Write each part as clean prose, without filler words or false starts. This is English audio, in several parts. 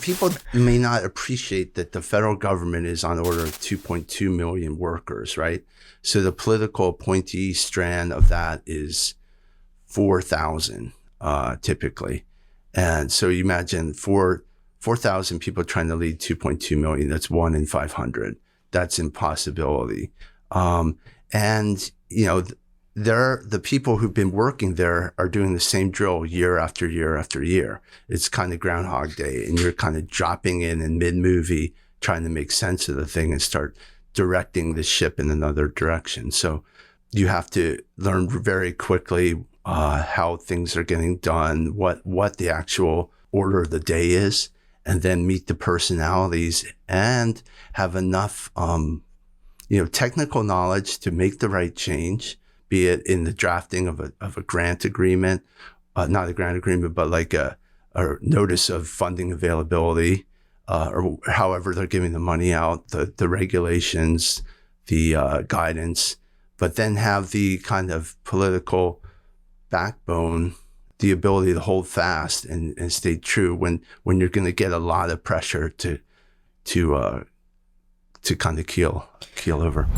People may not appreciate that the federal government is on order of 2.2 million workers, right? So the political appointee strand of that is 4,000 typically. And so you imagine 4,000 people trying to lead 2.2 million, that's 1 in 500. That's impossibility. And, you know, the people who've been working there are doing the same drill year after year after year. It's kind of Groundhog Day, and you're kind of dropping in mid-movie, trying to make sense of the thing and start directing the ship in another direction. So you have to learn very quickly how things are getting done, what the actual order of the day is, and then meet the personalities and have enough, technical knowledge to make the right change, be it in the drafting of a grant agreement, not a grant agreement, but like a notice of funding availability, or however they're giving the money out, the regulations, the guidance, but then have the kind of political backbone, the ability to hold fast and stay true when you're going to get a lot of pressure to kind of keel over.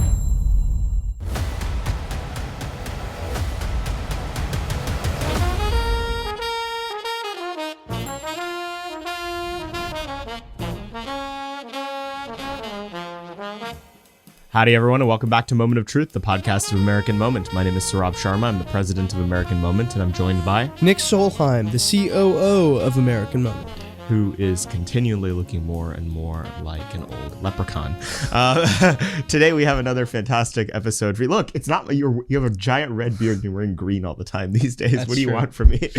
Howdy, everyone, and welcome back to Moment of Truth, the podcast of American Moment. My name is Saurabh Sharma. I'm the president of American Moment, and I'm joined by Nick Solheim, the COO of American Moment, who is continually looking more and more like an old leprechaun. Today we have another fantastic episode for you. Look, it's not you have a giant red beard and you're wearing green all the time these days. That's what do you want from me?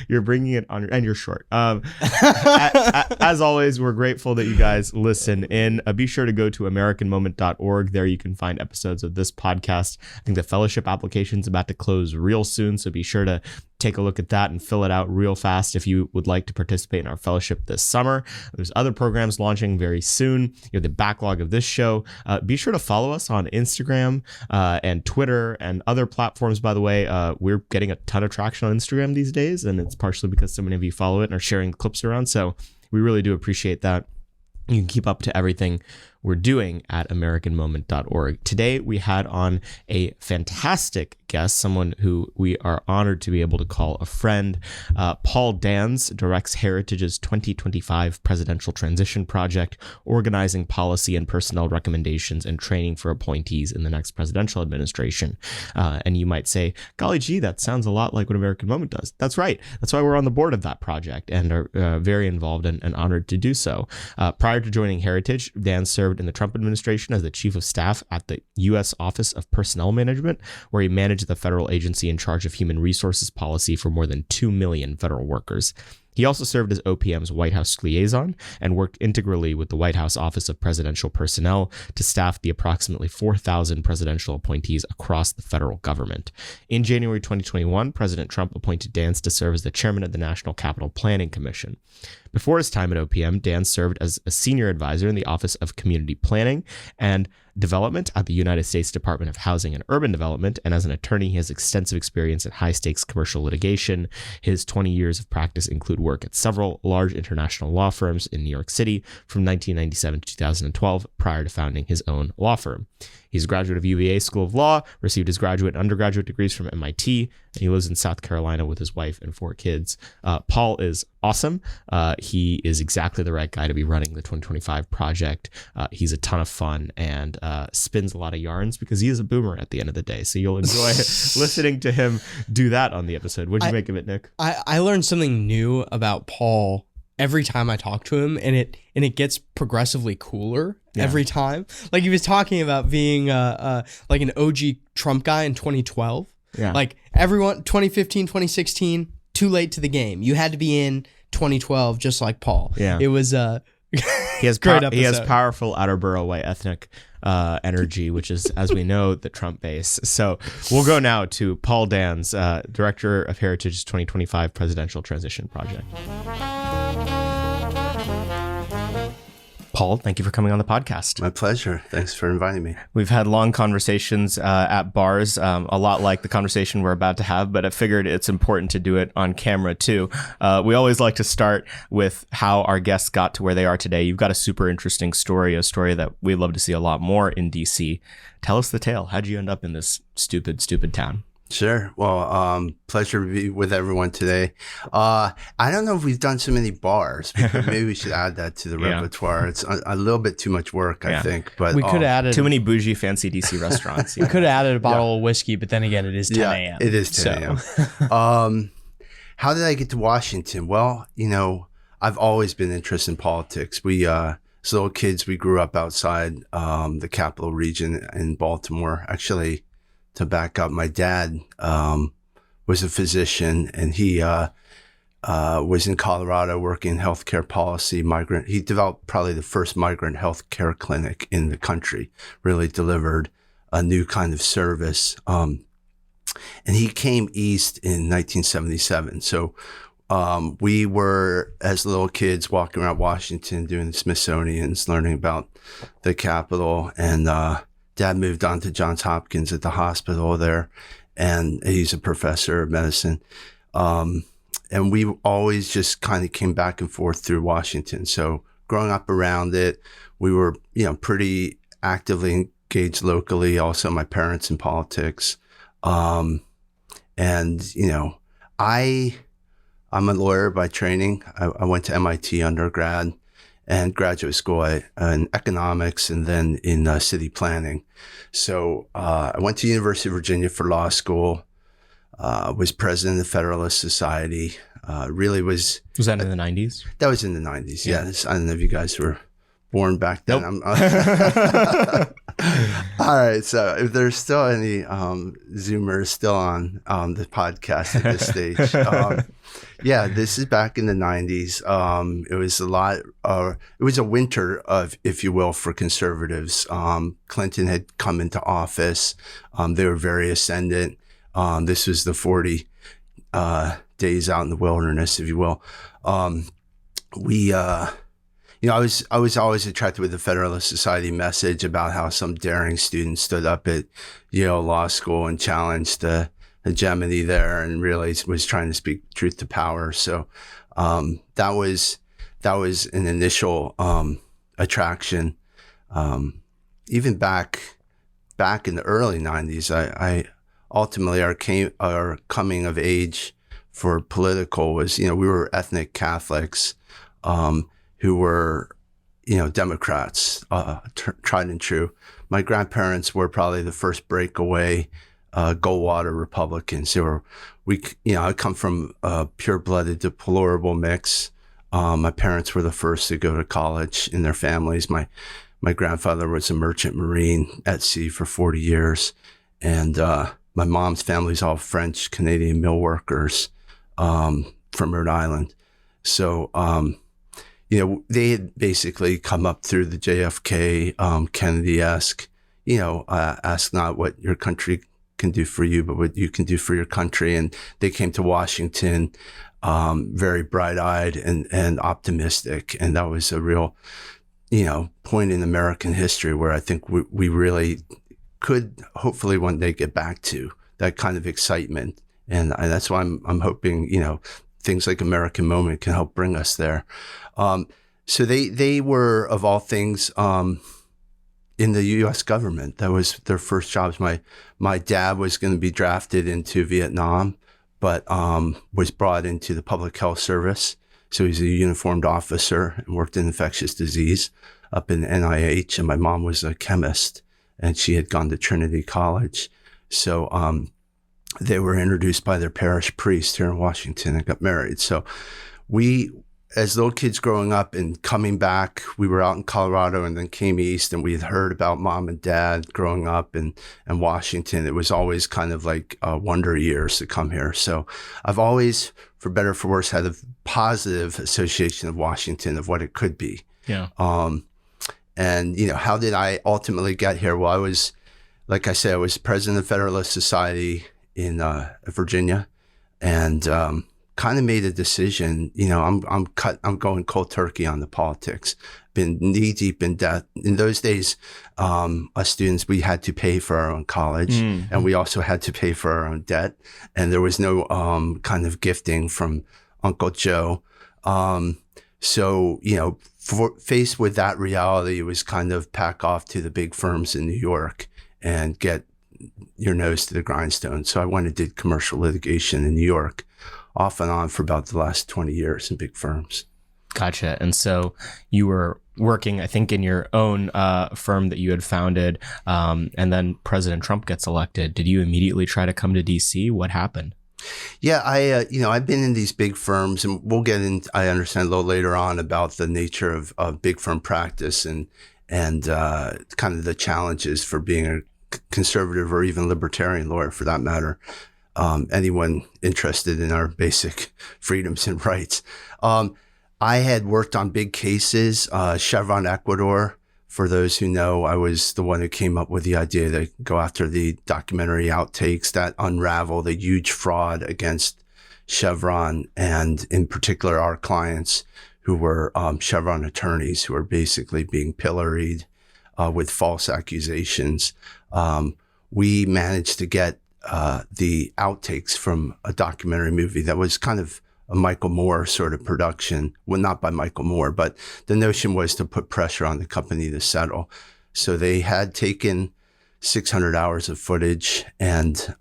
You're bringing it on, and you're short. As always, we're grateful that you guys listen in. Be sure to go to AmericanMoment.org. There you can find episodes of this podcast. I think the fellowship application is about to close real soon, so be sure to take a look at that and fill it out real fast if you would like to participate in our fellowship this summer. There's other programs launching very soon. You have the backlog of this show. Be sure to follow us on Instagram and Twitter and other platforms, by the way. We're getting a ton of traction on Instagram these days, and it's partially because so many of you follow it and are sharing clips around. So we really do appreciate that. You can keep up to everything we're doing at AmericanMoment.org. Today, we had on a fantastic guest, someone who we are honored to be able to call a friend. Paul Dans directs Heritage's 2025 Presidential Transition Project, organizing policy and personnel recommendations and training for appointees in the next presidential administration. And you might say, golly gee, that sounds a lot like what American Moment does. That's right. That's why we're on the board of that project and are very involved and honored to do so. Prior to joining Heritage, Dan served in the Trump administration as the chief of staff at the U.S. Office of Personnel Management, where he managed the federal agency in charge of human resources policy for more than 2 million federal workers. He also served as OPM's White House liaison and worked integrally with the White House Office of Presidential Personnel to staff the approximately 4,000 presidential appointees across the federal government. In January 2021, President Trump appointed Dans to serve as the chairman of the National Capital Planning Commission. Before his time at OPM, Dan served as a senior advisor in the Office of Community Planning and Development at the United States Department of Housing and Urban Development, and as an attorney, he has extensive experience in high-stakes commercial litigation. His 20 years of practice include work at several large international law firms in New York City from 1997 to 2012, prior to founding his own law firm. He's a graduate of UVA School of Law, received his graduate and undergraduate degrees from MIT, and he lives in South Carolina with his wife and 4 kids. Paul is awesome. He is exactly the right guy to be running the 2025 project. He's a ton of fun and spins a lot of yarns because he is a boomer at the end of the day. So you'll enjoy listening to him do that on the episode. What'd you make of it, Nick? I learned something new about Paul every time I talk to him, and it gets progressively cooler every time. Like he was talking about being like an OG Trump guy in 2012. Yeah. Like everyone, 2015, 2016, too late to the game. You had to be in 2012, just like Paul. Yeah. It was he has powerful outer borough white ethnic energy, which is, as we know, the Trump base. So we'll go now to Paul Dans, director of Heritage's 2025 Presidential Transition Project. Paul, thank you for coming on the podcast. My pleasure. Thanks for inviting me. We've had long conversations at bars, a lot like the conversation we're about to have, but I figured it's important to do it on camera too. We always like to start with how our guests got to where they are today. You've got a super interesting story, a story that we'd love to see a lot more in DC. Tell us the tale. How'd you end up in this stupid town? Sure. Well, pleasure to be with everyone today. I don't know if we've done so many bars. Maybe we should add that to the repertoire. It's a little bit too much work, I think. But we could have added too many bougie, fancy DC restaurants. We could have added a bottle of whiskey, but then again, it is 10 a.m. It is 10 a.m. How did I get to Washington? Well, I've always been interested in politics. We, as little kids, we grew up outside the Capital Region in Baltimore. Actually, to back up, my dad was a physician, and he was in Colorado working in healthcare policy. He developed probably the first migrant healthcare clinic in the country. Really delivered a new kind of service. And he came east in 1977. So we were, as little kids, walking around Washington, doing the Smithsonian's, learning about the Capitol, and Dad moved on to Johns Hopkins at the hospital there, and he's a professor of medicine. And we always just kind of came back and forth through Washington. So growing up around it, we were, pretty actively engaged locally. Also, my parents in politics. I'm a lawyer by training. I went to MIT undergrad and graduate school in economics, and then in city planning. So I went to University of Virginia for law school, was president of the Federalist Society, really was... Was that in the 90s? That was in the 90s, yes. I don't know if you guys were born back then. Nope. All right, so if there's still any Zoomers still on the podcast at this stage, this is back in the 90s. It was a lot. It was a winter of, if you will, for conservatives. Clinton had come into office. They were very ascendant. This was the 40 days out in the wilderness, if you will. I was always attracted with the Federalist Society message about how some daring student stood up at Yale Law School and challenged the hegemony there, and really was trying to speak truth to power. So that was an initial attraction. Even back in the early 90s, I ultimately our coming of age for political was, we were ethnic Catholics. Who were, Democrats, tried and true. My grandparents were probably the first breakaway Goldwater Republicans. I come from a pure-blooded, deplorable mix. My parents were the first to go to college in their families. My grandfather was a merchant marine at sea for 40 years. And my mom's family's all French, Canadian mill workers from Rhode Island. So, they had basically come up through the JFK, Kennedy-esque, ask not what your country can do for you, but what you can do for your country. And they came to Washington very bright-eyed and optimistic. And that was a real, point in American history where I think we really could hopefully one day get back to that kind of excitement. And that's why I'm hoping, things like American Moment can help bring us there. So they were, of all things, in the U.S. government. That was their first jobs. My dad was going to be drafted into Vietnam, but was brought into the public health service. So he's a uniformed officer and worked in infectious disease up in NIH. And my mom was a chemist, and she had gone to Trinity College. So they were introduced by their parish priest here in Washington and got married. So we, as little kids growing up and coming back, we were out in Colorado and then came east, and we had heard about mom and dad growing up in Washington. It was always kind of like wonder years to come here. So I've always, for better or for worse, had a positive association of Washington, of what it could be. Yeah. And, how did I ultimately get here? Well, I was, like I said, I was president of the Federalist Society in Virginia, and kind of made a decision. I'm going cold turkey on the politics. Been knee deep in debt. In those days, us students, we had to pay for our own college, and we also had to pay for our own debt. And there was no kind of gifting from Uncle Joe. So, faced with that reality, it was kind of pack off to the big firms in New York and get your nose to the grindstone. So I went and did commercial litigation in New York off and on for about the last 20 years in big firms. Gotcha. And so you were working, I think, in your own firm that you had founded, and then President Trump gets elected. Did you immediately try to come to DC? What happened? Yeah, I've been in these big firms, and we'll get in, I understand a little later on about the nature of big firm practice and kind of the challenges for being a conservative or even libertarian lawyer, for that matter. Anyone interested in our basic freedoms and rights. I had worked on big cases, Chevron Ecuador. For those who know, I was the one who came up with the idea to go after the documentary outtakes that unravel the huge fraud against Chevron, and in particular our clients who were Chevron attorneys who were basically being pilloried with false accusations. We managed to get the outtakes from a documentary movie that was kind of a Michael Moore sort of production. Well, not by Michael Moore, but the notion was to put pressure on the company to settle. So they had taken 600 hours of footage and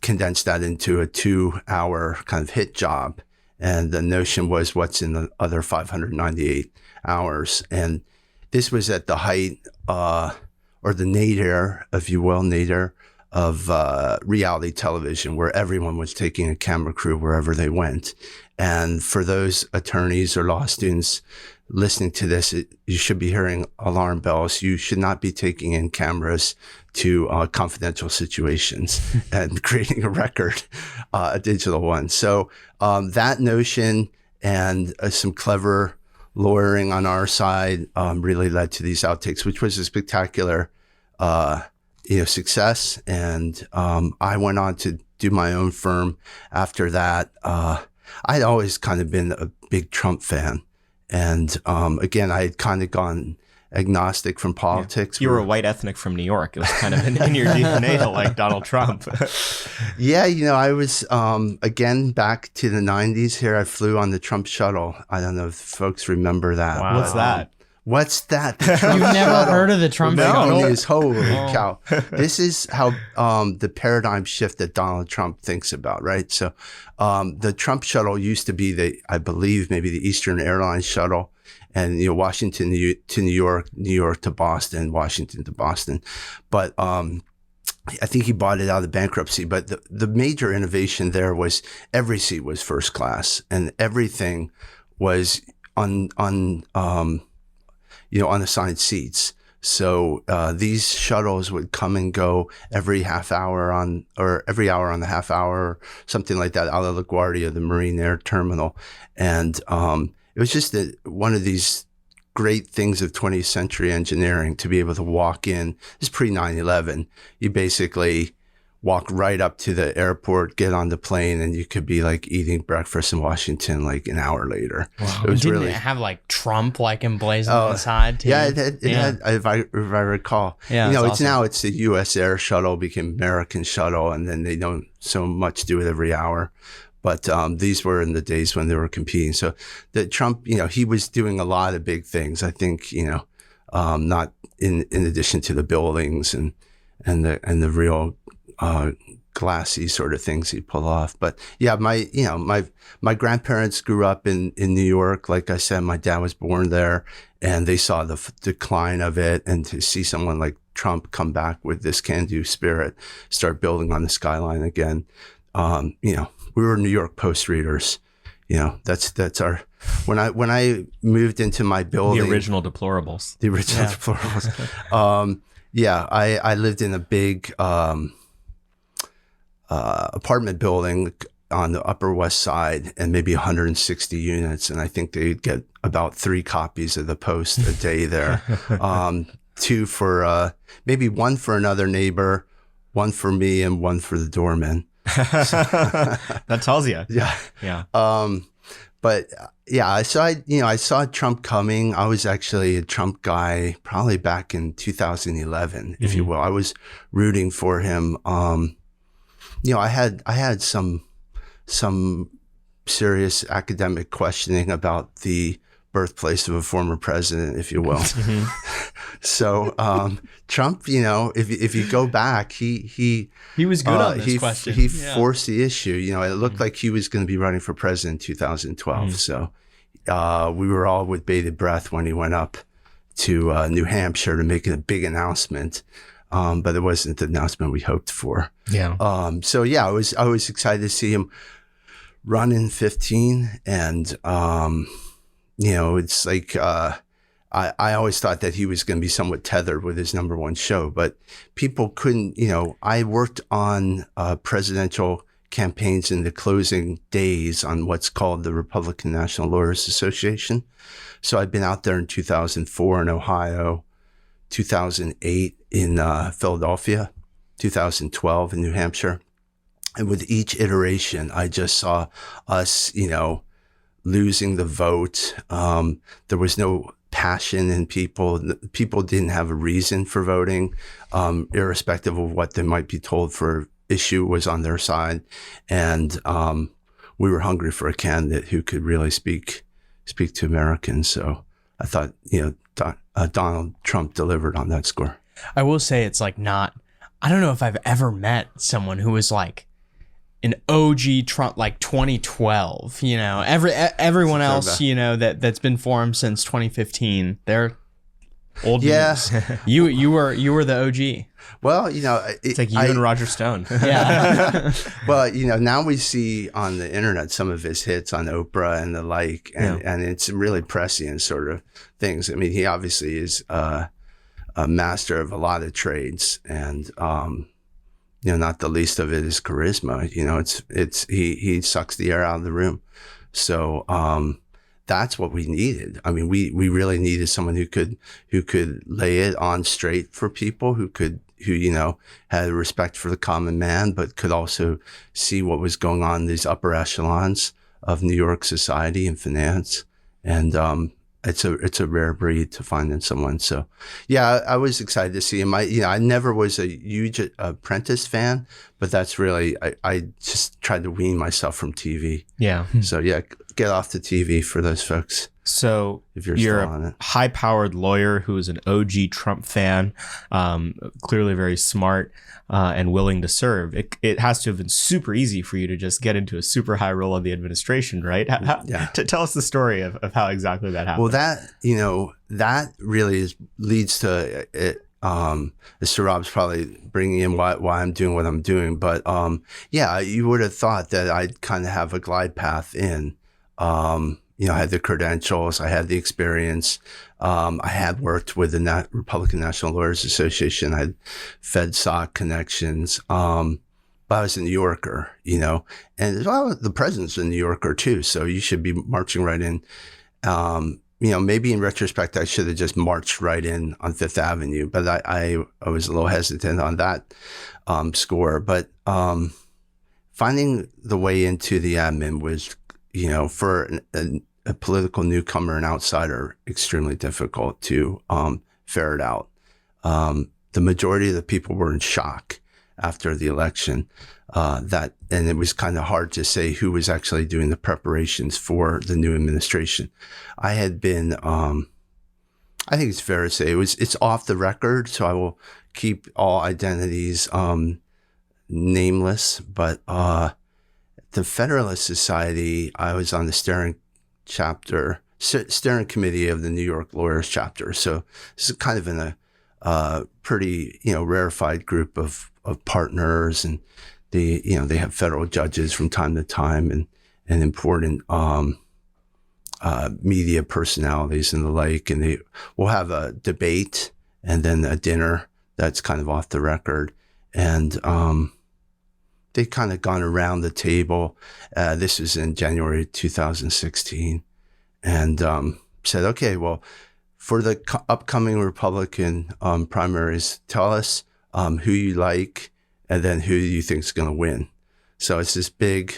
condensed that into a 2-hour kind of hit job. And the notion was what's in the other 598 hours. And this was at the height, or the nadir, if you will, nadir of reality television, where everyone was taking a camera crew wherever they went. And for those attorneys or law students listening to this, you should be hearing alarm bells. You should not be taking in cameras to confidential situations and creating a record, a digital one. So that notion and some clever lawyering on our side really led to these outtakes, which was a spectacular success. And I went on to do my own firm after that. I'd always kind of been a big Trump fan. And again, I had kind of gone agnostic from politics. You were a white ethnic from New York. It was kind of in your DNA to like Donald Trump. Yeah, I was, again, back to the 90s here. I flew on the Trump shuttle. I don't know if folks remember that. Wow. What's that? What's that? You've never heard of the Trump shuttle? Holy cow. This is how the paradigm shift that Donald Trump thinks about, right? So the Trump shuttle used to be I believe, maybe the Eastern Airlines shuttle. And, Washington to New York, New York to Boston, Washington to Boston. But I think he bought it out of bankruptcy. But the major innovation there was every seat was first class, and everything was unassigned seats. So these shuttles would come and go every half hour or every hour on the half hour, something like that, out of LaGuardia, the Marine Air Terminal. And it was just one of these great things of 20th century engineering to be able to walk in. This is pre 9/11. You basically walk right up to the airport, get on the plane, and you could be like eating breakfast in Washington like an hour later. Wow. It was Didn't it have like Trump like emblazoned on the side too? Yeah, it had, if I recall. Yeah, it's awesome. It's the U.S. Air Shuttle became American Shuttle, and then they don't so much do it every hour. But these were in the days when they were competing. So the Trump, he was doing a lot of big things. I think, not in addition to the buildings and the real glassy sort of things he'd pull off. But yeah, my grandparents grew up in New York. Like I said, my dad was born there, and they saw the decline of it. And to see someone like Trump come back with this can-do spirit, start building on the skyline again, we were New York Post readers. That's our, when I moved into my building. The original deplorables. Deplorables. I lived in a big apartment building on the Upper West Side, and maybe 160 units. And I think they'd get about 3 copies of the Post a day there. 2 for, maybe 1 for another neighbor, 1 for me, and 1 for the doorman. That tells you. Yeah. Yeah. But yeah, I saw Trump coming. I was actually a Trump guy probably back in 2011, if you will. I was rooting for him. I had some serious academic questioning about the birthplace of a former president, if you will. So Trump, if you go back, he was good on this question. He forced the issue. It looked like he was going to be running for president in 2012. So we were all with bated breath when he went up to New Hampshire to make a big announcement. But it wasn't the announcement we hoped for. Yeah. So yeah, I was excited to see him run in 15, and it's like I always thought that he was going to be somewhat tethered with his number one show, but people couldn't. I worked on presidential campaigns in the closing days on what's called the Republican National Lawyers Association. So I'd been out there in 2004 in Ohio, 2008 in Philadelphia, 2012 in New Hampshire. And with each iteration, I just saw us, losing the vote. There was no passion in people. People didn't have a reason for voting, irrespective of what they might be told for issue was on their side. And we were hungry for a candidate who could really speak to Americans. So I thought, Donald Trump delivered on that score. I will say it's like I don't know if I've ever met someone who was like an OG Trump, like 2012, everyone else, that's been formed since 2015. They're old. Yeah. You were the OG. Well, it's like you and Roger Stone. Yeah. Well, now we see on the internet some of his hits on Oprah and the like, and it's really prescient sort of things. I mean, he obviously is a master of a lot of trades, and not the least of it is charisma. He sucks the air out of the room. So that's what we needed. I mean, we really needed someone who could lay it on straight for people, who had respect for the common man, but could also see what was going on in these upper echelons of New York society and finance. And it's a rare breed to find in someone. So yeah, I was excited to see him. I never was a huge Apprentice fan, but that's really, I just tried to wean myself from TV. Yeah. So yeah, get off the TV for those folks. So if you're you're still on it. A high-powered lawyer who is an OG Trump fan, clearly very smart and willing to serve. It has to have been super easy for you to just get into a super high role of the administration, right? Tell us the story of how exactly that happened. Well, that really leads to it. Saurabh's probably bringing in why I'm doing what I'm doing, but you would have thought that I'd kind of have a glide path in. I had the credentials, I had the experience. I had worked with the Republican National Lawyers Association. I had FedSoc connections. But I was a New Yorker, and the president's a New Yorker too. So you should be marching right in. Maybe in retrospect, I should have just marched right in on Fifth Avenue, but I was a little hesitant on that score. But finding the way into the admin was, for a political newcomer and outsider, extremely difficult to ferret out. The majority of the people were in shock after the election. And it was kind of hard to say who was actually doing the preparations for the new administration. I had been, I think it's fair to say it's off the record, so I will keep all identities nameless. But the Federalist Society, I was on the steering committee of the New York Lawyers chapter. So this is kind of in a pretty rarefied group of partners, and they have federal judges from time to time and important media personalities and the like, and they will have a debate and then a dinner that's kind of off the record, and they kind of gone around the table. This was in January 2016, and said, okay, well, for the upcoming Republican primaries, tell us who you like and then who you think is going to win. So it's this big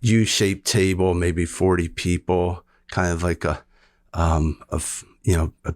U-shaped table, maybe 40 people, kind of like a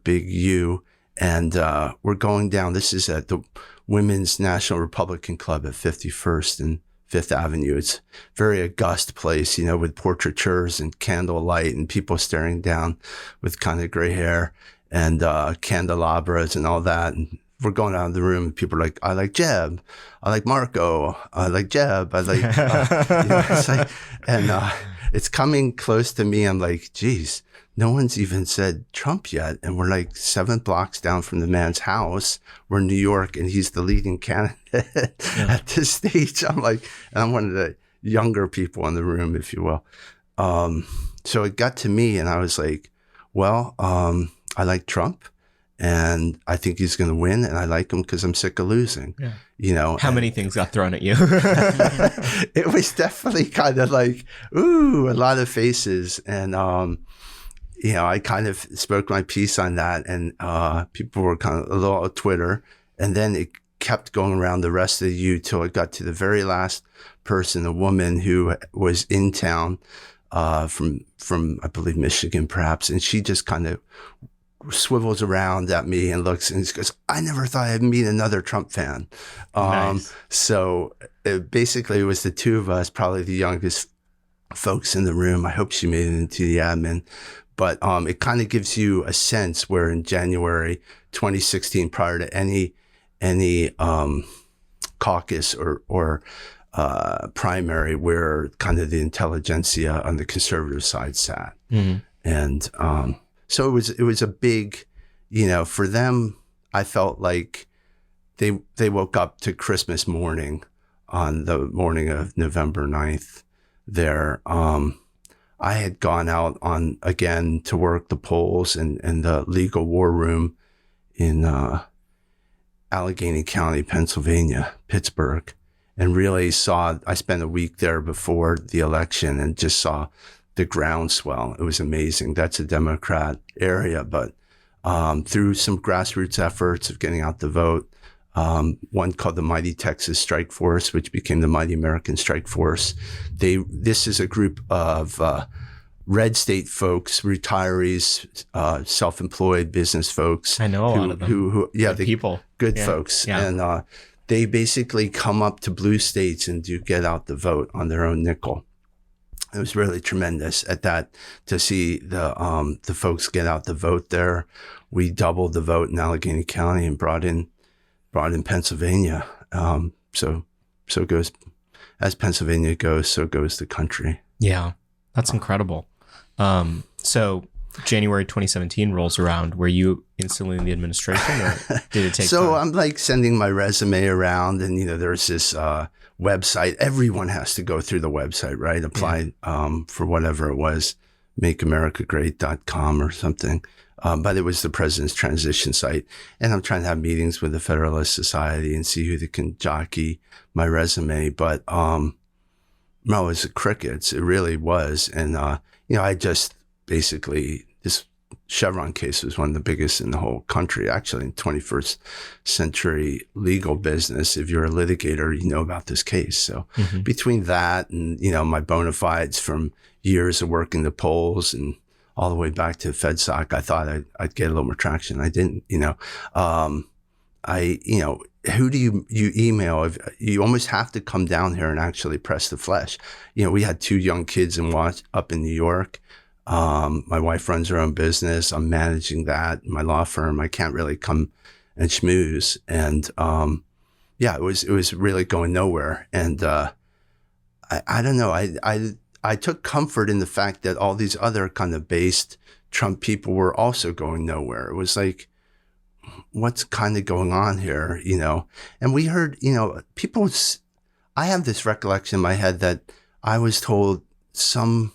big U. And we're going down. This is at the Women's National Republican Club at 51st and Fifth Avenue. It's a very august place, with portraitures and candlelight and people staring down with kind of gray hair and candelabras and all that. And we're going out of the room and people are like, I like Jeb. I like Marco. I like Jeb. I like, it's like, and it's coming close to me. I'm like, geez, no one's even said Trump yet. And we're like 7 blocks down from the man's house. We're in New York and he's the leading candidate at this stage. I'm like, and I'm one of the younger people in the room, if you will. So it got to me and I was like, well, I like Trump and I think he's going to win. And I like him because I'm sick of losing, How many things got thrown at you? It was definitely kind of like, ooh, a lot of faces. And, I kind of spoke my piece on that and people were kind of a little on Twitter. And then it kept going around the rest of the U till it got to the very last person, a woman who was in town from I believe, Michigan, perhaps. And she just kind of swivels around at me and looks and she goes, I never thought I'd meet another Trump fan. Nice. So basically it was the two of us, probably the youngest folks in the room. I hope she made it into the admin. But it kind of gives you a sense where in January 2016, prior to any caucus or primary, where kind of the intelligentsia on the conservative side sat. Mm-hmm. And so it was a big, for them, I felt like they woke up to Christmas morning on the morning of November 9th there. I had gone out again to work the polls and the legal war room in Allegheny County, Pennsylvania, Pittsburgh, and really I spent a week there before the election and just saw the groundswell. It was amazing. That's a Democrat area, but through some grassroots efforts of getting out the vote, one called the Mighty Texas Strike Force, which became the Mighty American Strike Force. This is a group of red state folks, retirees, self-employed business folks. I know a lot of them. Good folks. Yeah. And they basically come up to blue states and do get out the vote on their own nickel. It was really tremendous at that to see the folks get out the vote there. We doubled the vote in Allegheny County and brought in Pennsylvania. So goes, as Pennsylvania goes, so goes the country. Yeah, that's incredible. So January 2017 rolls around. Were you instantly in the administration or did it take time? I'm like sending my resume around and, there's this website. Everyone has to go through the website, right? Apply for whatever it was, makeamericagreat.com or something. But it was the president's transition site. And I'm trying to have meetings with the Federalist Society and see who can jockey my resume. But no, it was crickets. It really was. And, I just basically, this Chevron case was one of the biggest in the whole country, actually, in 21st century legal business. If you're a litigator, you know about this case. So between that and, my bona fides from years of working the polls and all the way back to FedSoc, I thought I'd get a little more traction. I didn't, who do you email? You almost have to come down here and actually press the flesh. We had 2 young kids up in New York. My wife runs her own business. I'm managing that, my law firm. I can't really come and schmooze. And, it was really going nowhere. And, I don't know. I took comfort in the fact that all these other kind of based Trump people were also going nowhere. It was like, what's kind of going on here, And we heard, people, I have this recollection in my head that I was told some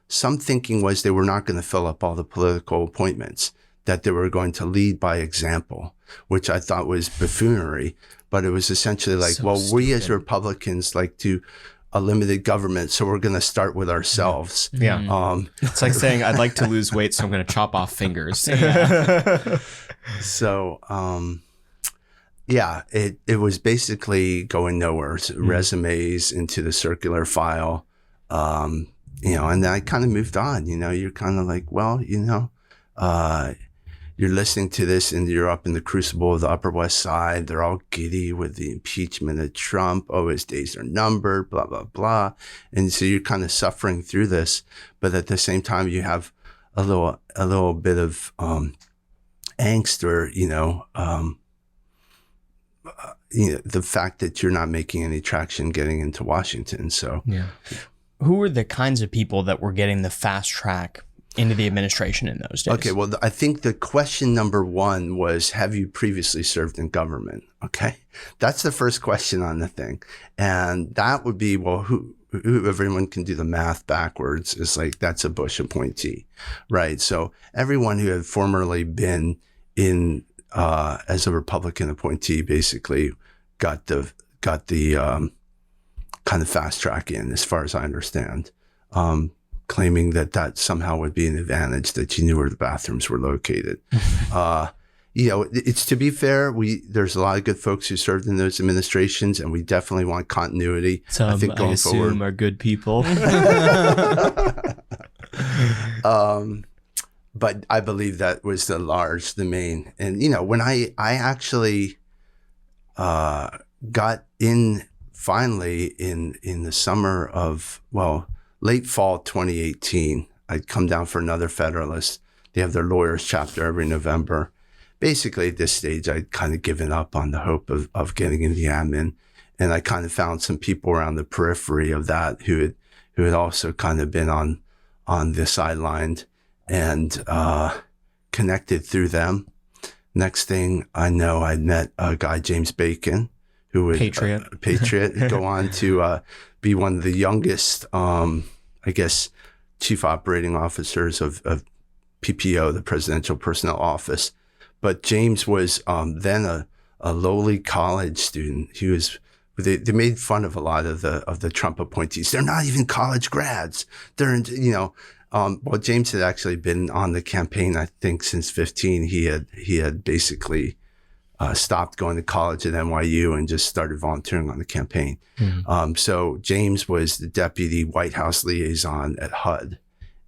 thinking was they were not going to fill up all the political appointments, that they were going to lead by example, which I thought was buffoonery. But it was essentially like, we as Republicans like to a limited government, so we're going to start with ourselves. Yeah. It's like saying, I'd like to lose weight, so I'm going to chop off fingers. So, Yeah, it was basically going nowhere. So resumes into the circular file, and then I kind of moved on. You're kind of like, well, you're listening to this and you're up in the crucible of the Upper West Side. They're all giddy with the impeachment of Trump. Oh, his days are numbered, blah, blah, blah. And so you're kind of suffering through this. But at the same time, you have a little bit of angst or, the fact that you're not making any traction getting into Washington. So, yeah. Who were the kinds of people that were getting the fast track into the administration in those days? Okay, well, I think the question number one was, have you previously served in government? Okay, that's the first question on the thing. And that would be, well, who everyone can do the math backwards is like, that's a Bush appointee, right? So everyone who had formerly been in as a Republican appointee basically got the kind of fast track in, as far as I understand, claiming that somehow would be an advantage that you knew where the bathrooms were located. It's, to be fair, there's a lot of good folks who served in those administrations, and we definitely want continuity. Some, I think going assume, forward are good people. But I believe that was the main. And, when I actually got in finally in the summer of, late fall 2018, I'd come down for another Federalist. They have their lawyers chapter every November. Basically, at this stage, I'd kind of given up on the hope of getting in the admin. And I kind of found some people around the periphery of that who had also kind of been on the sideline, and connected through them. Next thing I know, I met a guy, James Bacon, who would Patriot go on to be one of the youngest, chief operating officers of PPO, the Presidential Personnel Office. But James was then a lowly college student. They made fun of a lot of the Trump appointees. They're not even college grads. They're James had actually been on the campaign, I think, since 15. He had basically stopped going to college at NYU and just started volunteering on the campaign. Mm-hmm. So James was the deputy White House liaison at HUD,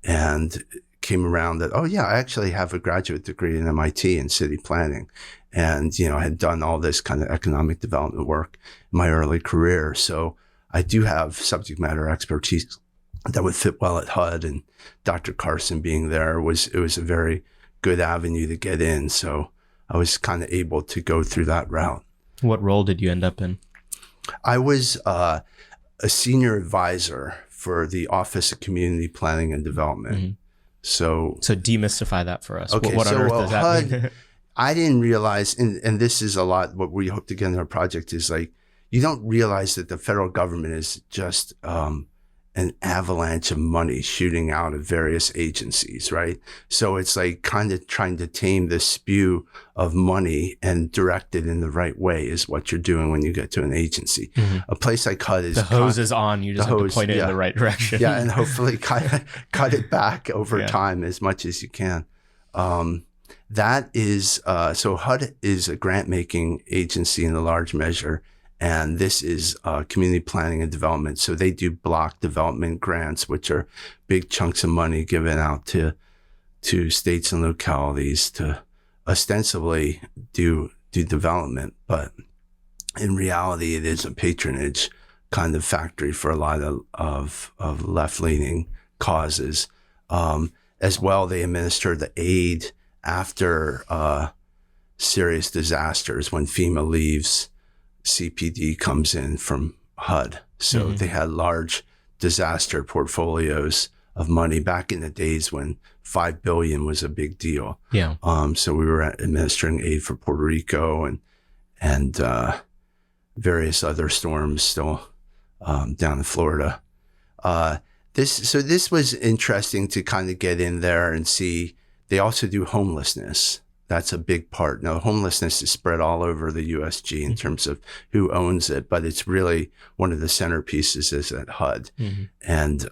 and came around that, I actually have a graduate degree in MIT in city planning, and I had done all this kind of economic development work in my early career. So I do have subject matter expertise that would fit well at HUD, and Dr. Carson being there was a very good avenue to get in. So I was kind of able to go through that route. What role did you end up in? I was a senior advisor for the Office of Community Planning and Development. Mm-hmm. So demystify that for us. Okay, what on earth does that HUD, mean? I didn't realize, and this is a lot what we hope to get in our project, is like, you don't realize that the federal government is just an avalanche of money shooting out of various agencies, right? So it's like kind of trying to tame the spew of money and direct it in the right way is what you're doing when you get to an agency. Mm-hmm. A place like HUD is... The hose is on, you just have to point it in the right direction. Yeah, and hopefully cut it back over time as much as you can. That is, so HUD is a grant-making agency in a large measure, and this is community planning and development. So they do block development grants, which are big chunks of money given out to states and localities to ostensibly do development. But in reality, it is a patronage kind of factory for a lot of left-leaning causes. As well, they administer the aid after serious disasters. When FEMA leaves, CPD comes in from HUD. So they had large disaster portfolios of money back in the days when $5 billion was a big deal. Yeah. So we were administering aid for Puerto Rico and various other storms still down in Florida. This was interesting to kind of get in there and see. They also do homelessness. That's a big part. Now, homelessness is spread all over the USG in terms of who owns it, but it's really one of the centerpieces is at HUD. Mm-hmm. And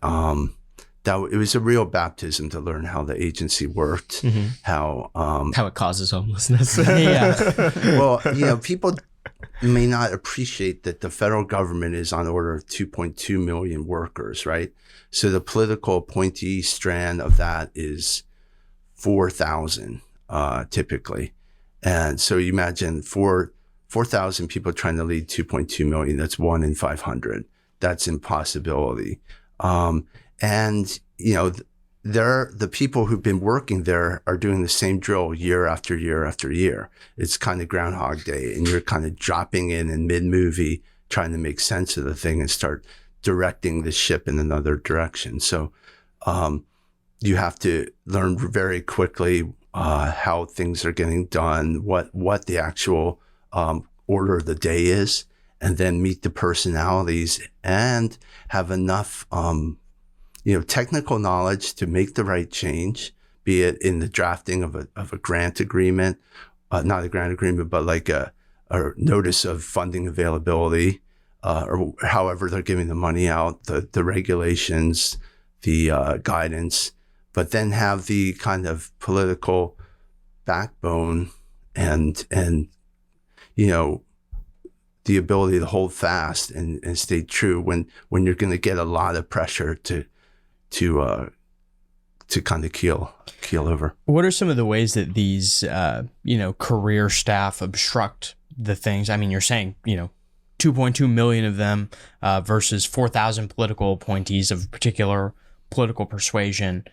it was a real baptism to learn how the agency worked, how it causes homelessness. Yeah. Well, people may not appreciate that the federal government is on order of 2.2 million workers, right? So the political appointee strand of that is 4,000 typically. And so you imagine 4,000 people trying to lead 2.2 million. That's 1 in 500. That's impossibility. And, you know, the people who've been working there are doing the same drill year after year after year. It's kind of Groundhog Day, and you're kind of dropping in mid-movie, trying to make sense of the thing and start directing the ship in another direction. So you have to learn very quickly how things are getting done, what the actual order of the day is, and then meet the personalities and have enough technical knowledge to make the right change, be it in the drafting of a grant agreement, not a grant agreement, but like a notice of funding availability, or however they're giving the money out, the regulations, the guidance, but then have the kind of political backbone and the ability to hold fast and stay true when you're going to get a lot of pressure to kind of keel over. What are some of the ways that these, career staff obstruct the things? I mean, you're saying, 2.2 million of them versus 4,000 political appointees of particular political persuasion.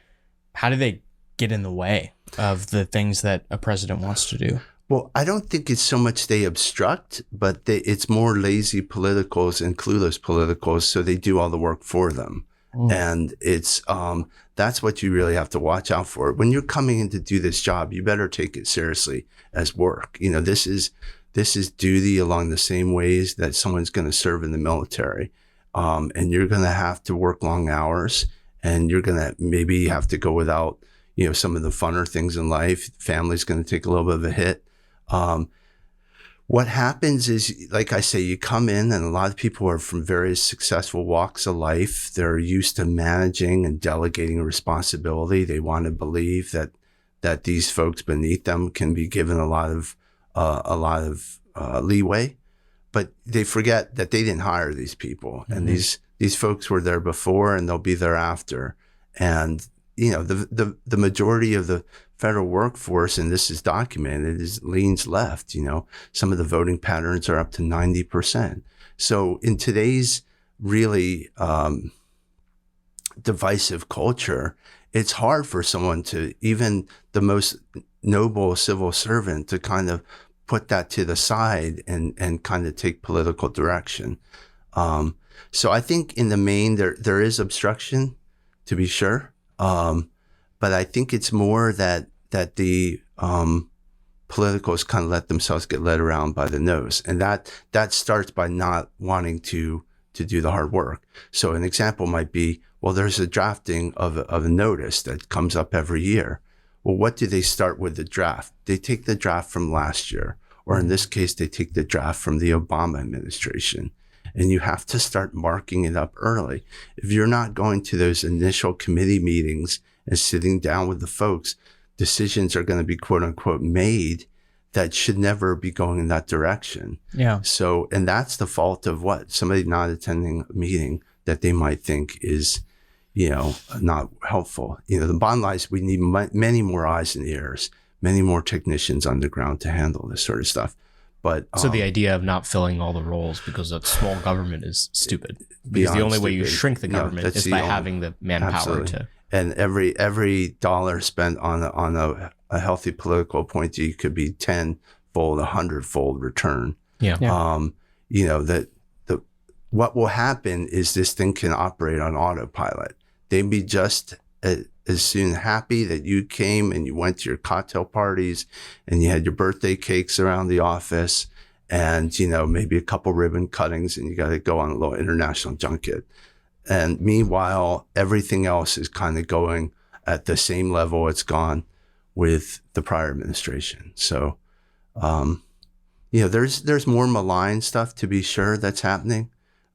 How do they get in the way of the things that a president wants to do? Well, I don't think it's so much they obstruct, but it's more lazy politicals and clueless politicals, so they do all the work for them. And it's that's what you really have to watch out for. When you're coming in to do this job, you better take it seriously as work. This is duty along the same ways that someone's going to serve in the military. And you're going to have to work long hours, and you're going to maybe have to go without, some of the funner things in life. Family's going to take a little bit of a hit. What happens is, like I say, you come in, and a lot of people are from various successful walks of life. They're used to managing and delegating responsibility. They want to believe that these folks beneath them can be given a lot of leeway, but they forget that they didn't hire these people, and these folks were there before, and they'll be there after. And the majority of the federal workforce, and this is documented, leans left. Some of the voting patterns are up to 90%. So in today's really divisive culture, it's hard for someone to, even the most noble civil servant, to kind of put that to the side and kind of take political direction. So I think in the main there is obstruction, to be sure. But I think it's more that the politicals kind of let themselves get led around by the nose, and that starts by not wanting to do the hard work. So an example might be, well, there's a drafting of a notice that comes up every year. Well, what do they start with the draft? They take the draft from last year, or in this case, they take the draft from the Obama administration. And you have to start marking it up early. If you're not going to those initial committee meetings and sitting down with the folks, decisions are going to be quote unquote made that should never be going in that direction. Yeah. So, and that's the fault of somebody not attending a meeting that they might think is, not helpful. The bottom line is we need many more eyes and ears, many more technicians on the ground to handle this sort of stuff. But so the idea of not filling all the roles because of small government is stupid. Because the only way you shrink the government is by having the manpower to. And every dollar spent on a healthy political appointee could be 10-fold, 100-fold return. Yeah. What will happen is this thing can operate on autopilot. They'd be just as soon happy that you came and you went to your cocktail parties and you had your birthday cakes around the office and, maybe a couple ribbon cuttings, and you got to go on a little international junket. And meanwhile, everything else is kind of going at the same level it's gone with the prior administration. So, there's more malign stuff, to be sure, that's happening.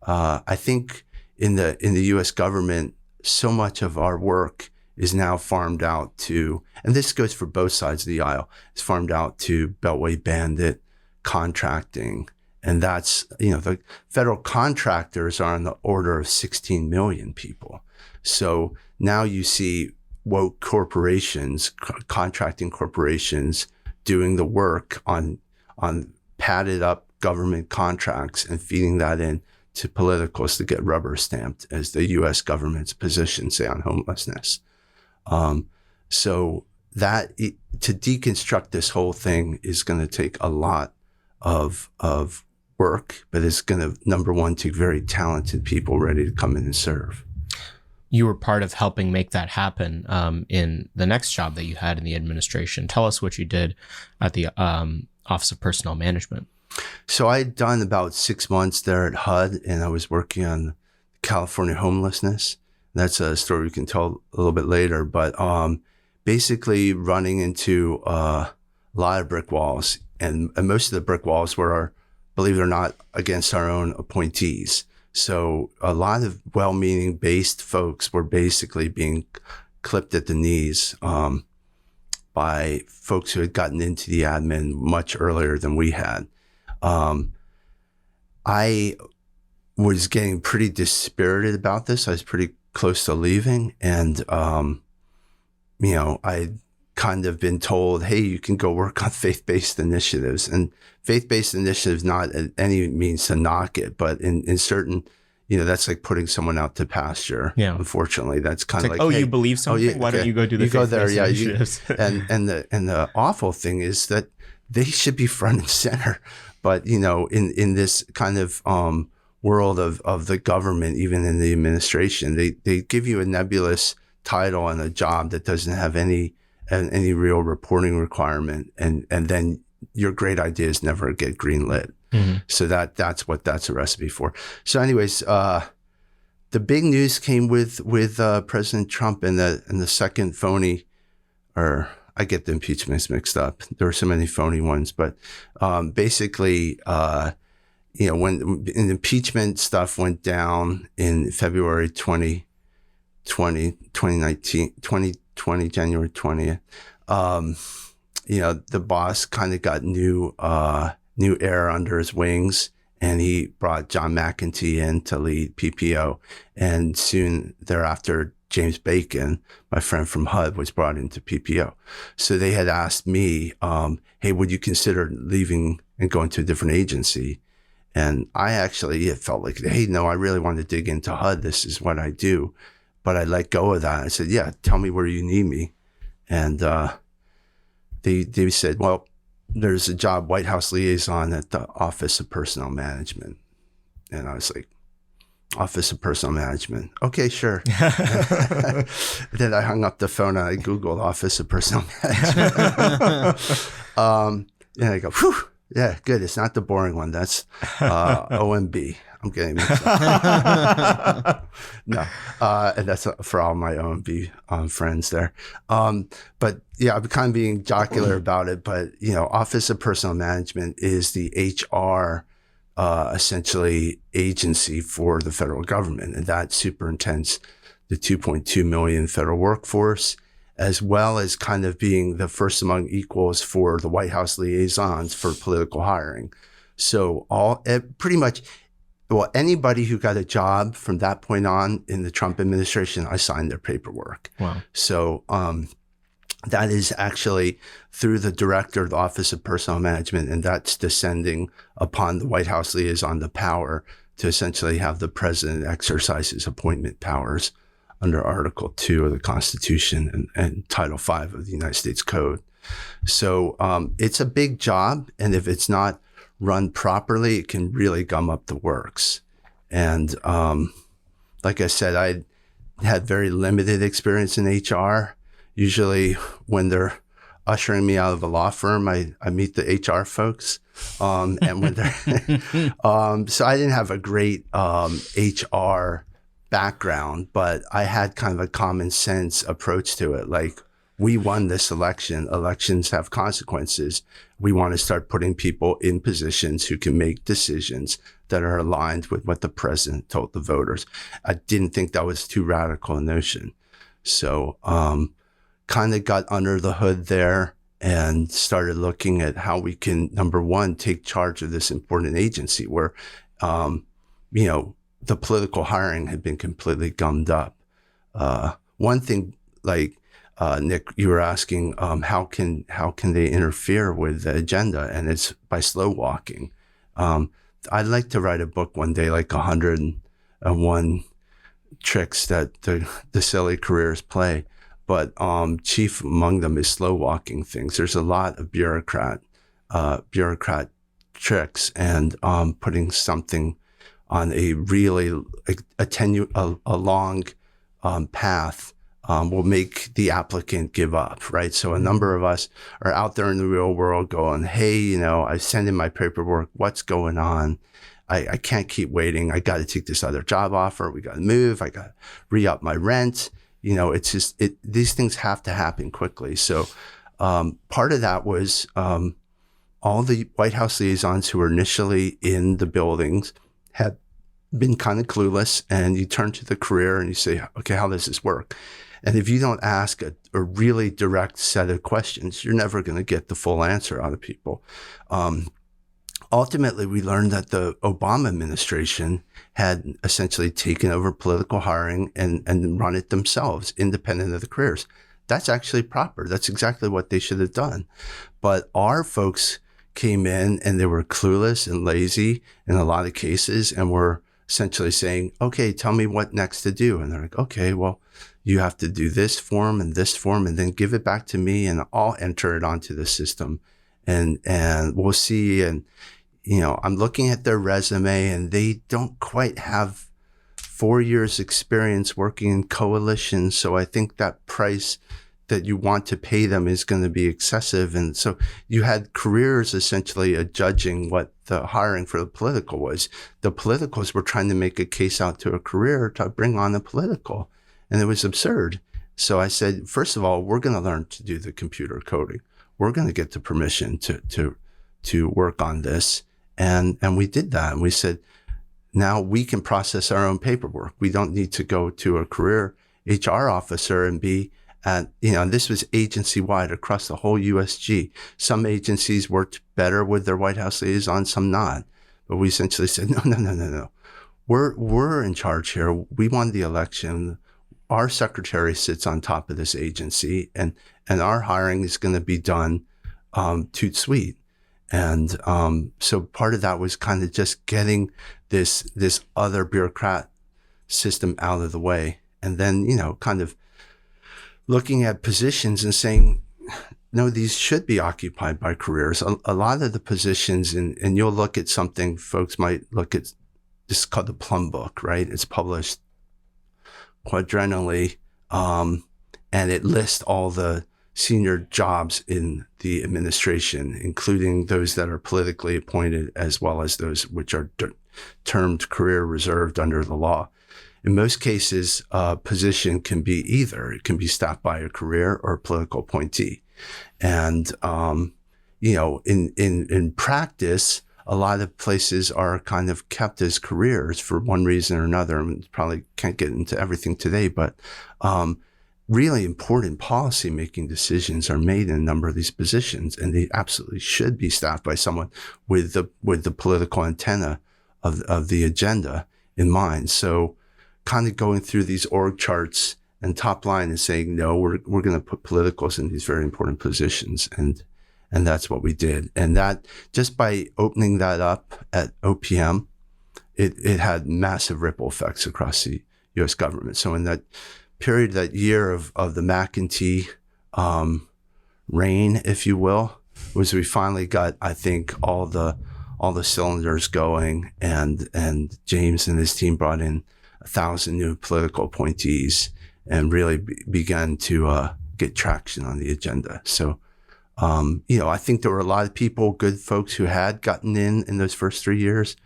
I think in the U.S. government, so much of our work is now farmed out to, and this goes for both sides of the aisle, it's farmed out to Beltway bandit, contracting, And that's, the federal contractors are on the order of 16 million people. So now you see woke corporations, contracting corporations doing the work on padded up government contracts and feeding that in to politicals to get rubber stamped as the U.S. government's position, say, on homelessness. So that to deconstruct this whole thing is going to take a lot of work, but it's going to, number one, take very talented people ready to come in and serve. You were part of helping make that happen in the next job that you had in the administration. Tell us what you did at the Office of Personnel Management. So I had done about 6 months there at HUD, and I was working on California homelessness. That's a story we can tell a little bit later, but basically running into a lot of brick walls, and most of the brick walls were, believe it or not, against our own appointees. So a lot of well-meaning based folks were basically being clipped at the knees by folks who had gotten into the admin much earlier than we had. I was getting pretty dispirited about this. I was pretty close to leaving, and I'd kind of been told, hey, you can go work on faith-based initiatives. And faith-based initiatives, not at any means to knock it, but in certain, that's like putting someone out to pasture. Yeah. Unfortunately, that's kind of like, oh, hey, you believe something? Why don't you go do the faith-based initiatives? And the awful thing is that they should be front and center. But, in this kind of world of the government, even in the administration, they give you a nebulous title and a job that doesn't have any real reporting requirement, and then your great ideas never get greenlit. Mm-hmm. So that's a recipe for. So anyways, the big news came with President Trump and the second phony, or I get the impeachments mixed up. There were so many phony ones, but basically, when impeachment stuff went down in February 2020, January 20th, the boss kind of got new air under his wings, and he brought John McEntee in to lead PPO. And soon thereafter, James Bacon, my friend from HUD, was brought into PPO. So they had asked me, hey, would you consider leaving and going to a different agency? And I actually felt like, hey, no, I really want to dig into HUD. This is what I do. But I let go of that. I said, yeah, tell me where you need me. And they said, well, there's a job, White House liaison at the Office of Personnel Management. And I was like, Office of Personnel Management. Okay, sure. Then I hung up the phone and I Googled Office of Personnel Management. And I go, whew, yeah, good. It's not the boring one. That's OMB. I'm getting mixed up. No, and that's for all my OMB friends there. But yeah, I'm kind of being jocular about it. But, Office of Personnel Management is the HR essentially agency for the federal government, and that superintends the 2.2 million federal workforce, as well as kind of being the first among equals for the White House liaisons for political hiring. So pretty much, well, anybody who got a job from that point on in the Trump administration, I signed their paperwork. Wow. So that is actually through the director of the Office of Personnel Management, and that's descending upon the White House liaison the power to essentially have the president exercise his appointment powers under Article 2 of the Constitution and Title 5 of the United States Code. So it's a big job, and if it's not run properly, it can really gum up the works. And like I said, I had very limited experience in HR. Usually when they're ushering me out of a law firm, I meet the HR folks. And when they're so I didn't have a great HR background, but I had kind of a common sense approach to it. Like, we won this election. Elections have consequences. We want to start putting people in positions who can make decisions that are aligned with what the president told the voters. I didn't think that was too radical a notion. So kind of got under the hood there and started looking at how we can, number one, take charge of this important agency where, the political hiring had been completely gummed up. One thing, like Nick, you were asking, how can they interfere with the agenda, and it's by slow walking. I'd like to write a book one day, like 101 tricks that the silly careers play. But chief among them is slow walking things. There's a lot of bureaucrat tricks, and putting something on a really a long path will make the applicant give up, right? So a number of us are out there in the real world going, hey, I send in my paperwork. What's going on? I can't keep waiting. I got to take this other job offer. We got to move. I got to re-up my rent. It's just, these things have to happen quickly. So part of that was all the White House liaisons who were initially in the buildings had been kind of clueless, and you turn to the career and you say, okay, how does this work? And if you don't ask a really direct set of questions, you're never going to get the full answer out of people. Ultimately, we learned that the Obama administration had essentially taken over political hiring and run it themselves, independent of the careers. That's actually proper. That's exactly what they should have done. But our folks came in and they were clueless and lazy in a lot of cases, and were essentially saying, okay, tell me what next to do. And they're like, okay, well, you have to do this form and then give it back to me, and I'll enter it onto the system, and we'll see. And I'm looking at their resume, and they don't quite have 4 years experience working in coalitions. So I think that price that you want to pay them is going to be excessive. And so you had careers essentially judging what the hiring for the political was. The politicals were trying to make a case out to a career to bring on a political, and it was absurd. So I said, first of all, we're going to learn to do the computer coding. We're going to get the permission to work on this. And we did that. And we said, now we can process our own paperwork. We don't need to go to a career HR officer and be at, this was agency wide across the whole USG. Some agencies worked better with their White House liaison, some not. But we essentially said, no. We're in charge here. We won the election. Our secretary sits on top of this agency, and our hiring is going to be done toot sweet. And so part of that was kind of just getting this other bureaucrat system out of the way, and then kind of looking at positions and saying, no, these should be occupied by careers. A lot of the positions, and you'll look at something, folks might look at, this is called the Plum Book, right? It's published quadrennially, and it lists all the senior jobs in the administration, including those that are politically appointed, as well as those which are termed career reserved under the law. In most cases, a position can be either. It can be staffed by a career or a political appointee. And, in practice, a lot of places are kind of kept as careers for one reason or another. And probably can't get into everything today, but really important policy-making decisions are made in a number of these positions, and they absolutely should be staffed by someone with the political antenna of the agenda in mind. So kind of going through these org charts and top line and saying, no, we're going to put politicals in these very important positions. And that's what we did. And that, just by opening that up at OPM, it had massive ripple effects across the U.S. government. So in that period, that year of the McEntee reign, if you will, was we finally got, I think, all the cylinders going, and James and his team brought in 1,000 new political appointees and really began to get traction on the agenda. So, I think there were a lot of people, good folks, who had gotten in those first 3 years,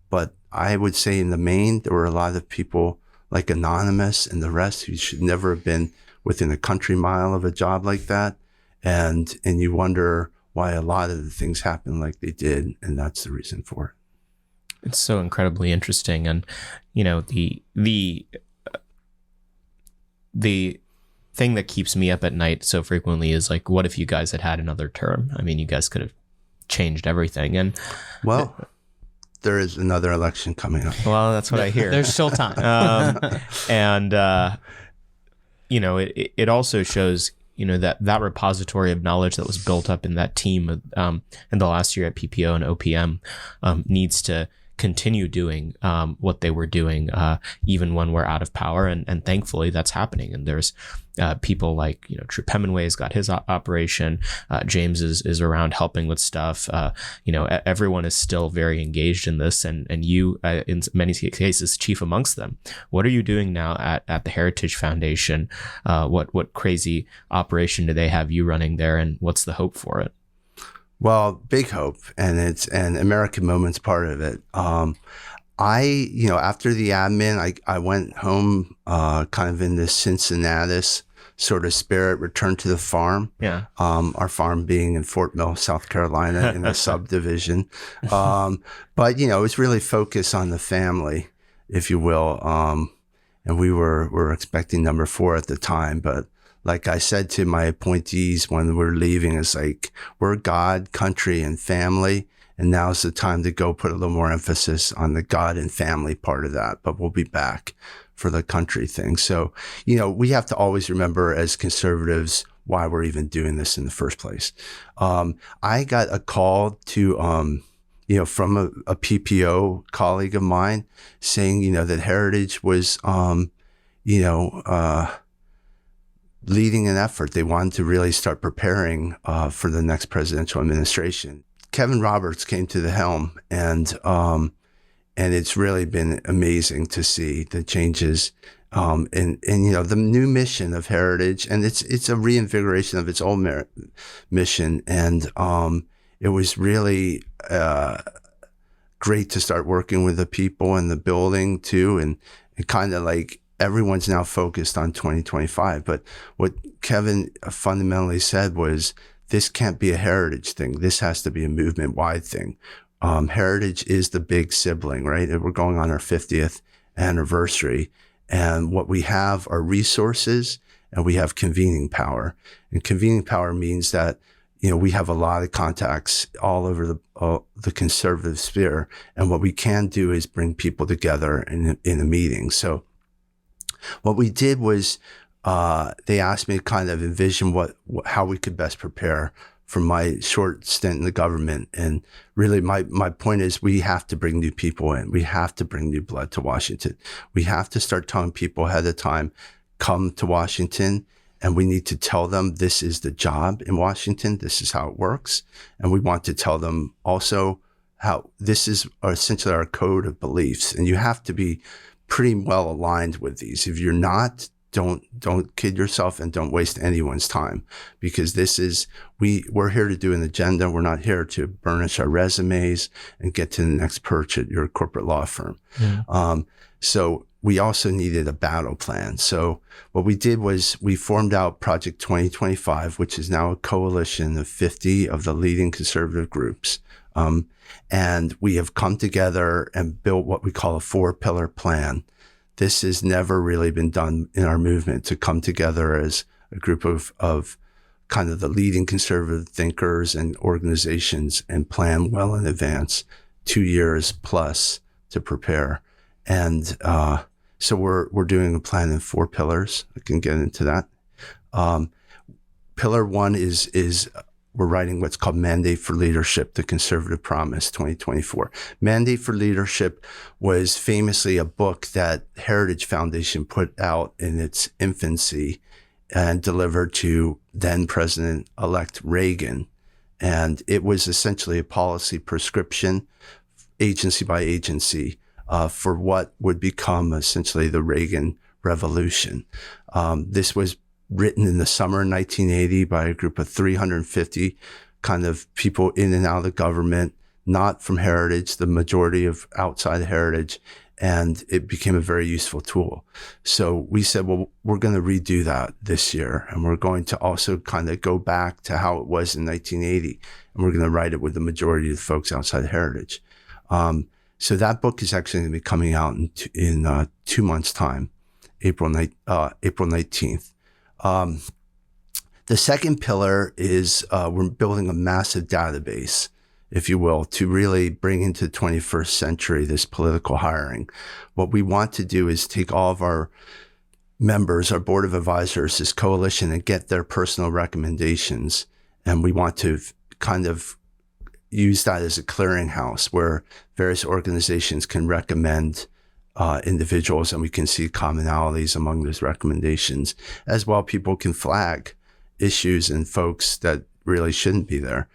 but I would say in the main, there were a lot of people like Anonymous and the rest who should never have been within a country mile of a job like that. And you wonder why a lot of the things happened like they did. And that's the reason for it. It's so incredibly interesting. And, the thing that keeps me up at night so frequently is like, what if you guys had another term? I mean, you guys could have changed everything. And Well, there is another election coming up. well, that's what I hear. There's still time. And it also shows, that repository of knowledge that was built up in that team in the last year at PPO and OPM needs to continue doing what they were doing even when we're out of power, and thankfully that's happening. And there's people like Troop Hemingway's got his operation. James is around helping with stuff. Everyone is still very engaged in this, and you in many cases chief amongst them. What are you doing now at the Heritage Foundation? What crazy operation do they have you running there, and what's the hope for it? Well, big hope, and American Moment's part of it. After the admin, I went home kind of in this Cincinnatus sort of spirit, returned to the farm. Yeah. Our farm being in Fort Mill, South Carolina, in a subdivision. But it was really focused on the family, if you will. And we were expecting number 4 at the time, but like I said to my appointees when we were leaving, it's like, we're God, country, and family. And now's the time to go put a little more emphasis on the God and family part of that. But we'll be back for the country thing. So, we have to always remember as conservatives why we're even doing this in the first place. I got a call to, from a PPO colleague of mine saying, that Heritage was, leading an effort. They wanted to really start preparing for the next presidential administration. Kevin Roberts came to the helm, and it's really been amazing to see the changes and the new mission of Heritage, and it's a reinvigoration of its old mission, and it was really great to start working with the people in the building too, and kind of like everyone's now focused on 2025. But what Kevin fundamentally said was, this can't be a Heritage thing. This has to be a movement-wide thing. Heritage is the big sibling, right? And we're going on our 50th anniversary. And what we have are resources, and we have convening power. And convening power means that, we have a lot of contacts all over the conservative sphere. And what we can do is bring people together in a meeting. So what we did was, they asked me to kind of envision how we could best prepare for my short stint in the government. And really my point is, we have to bring new people in. We have to bring new blood to Washington. We have to start telling people ahead of time, come to Washington, and we need to tell them this is the job in Washington. This is how it works. And we want to tell them also how this is essentially our code of beliefs. And you have to be pretty well aligned with these. If you're not, don't kid yourself, and don't waste anyone's time, because we're here to do an agenda. We're not here to burnish our resumes and get to the next perch at your corporate law firm. Yeah. So we also needed a battle plan. So what we did was we formed out Project 2025, which is now a coalition of 50 of the leading conservative groups. And we have come together and built what we call a 4-pillar plan. This has never really been done in our movement, to come together as a group of kind of the leading conservative thinkers and organizations and plan well in advance, 2 years plus to prepare. And so we're doing a plan in 4 pillars. I can get into that. Pillar 1 is we're writing what's called Mandate for Leadership, the Conservative Promise 2024. Mandate for Leadership was famously a book that Heritage Foundation put out in its infancy and delivered to then President-elect Reagan. And it was essentially a policy prescription, agency by agency, for what would become essentially the Reagan Revolution. This was written in the summer of 1980 by a group of 350 kind of people in and out of the government, not from Heritage, the majority of outside Heritage, and it became a very useful tool. So we said, well, we're going to redo that this year, and we're going to also kind of go back to how it was in 1980, and we're going to write it with the majority of the folks outside Heritage. So that book is actually going to be coming out in 2 months' time, April 19th. The second pillar is we're building a massive database, if you will, to really bring into the 21st century this political hiring. What we want to do is take all of our members, our board of advisors, this coalition, and get their personal recommendations. And we want to kind of use that as a clearinghouse where various organizations can recommend individuals, and we can see commonalities among those recommendations. As well, people can flag issues and folks that really shouldn't be there.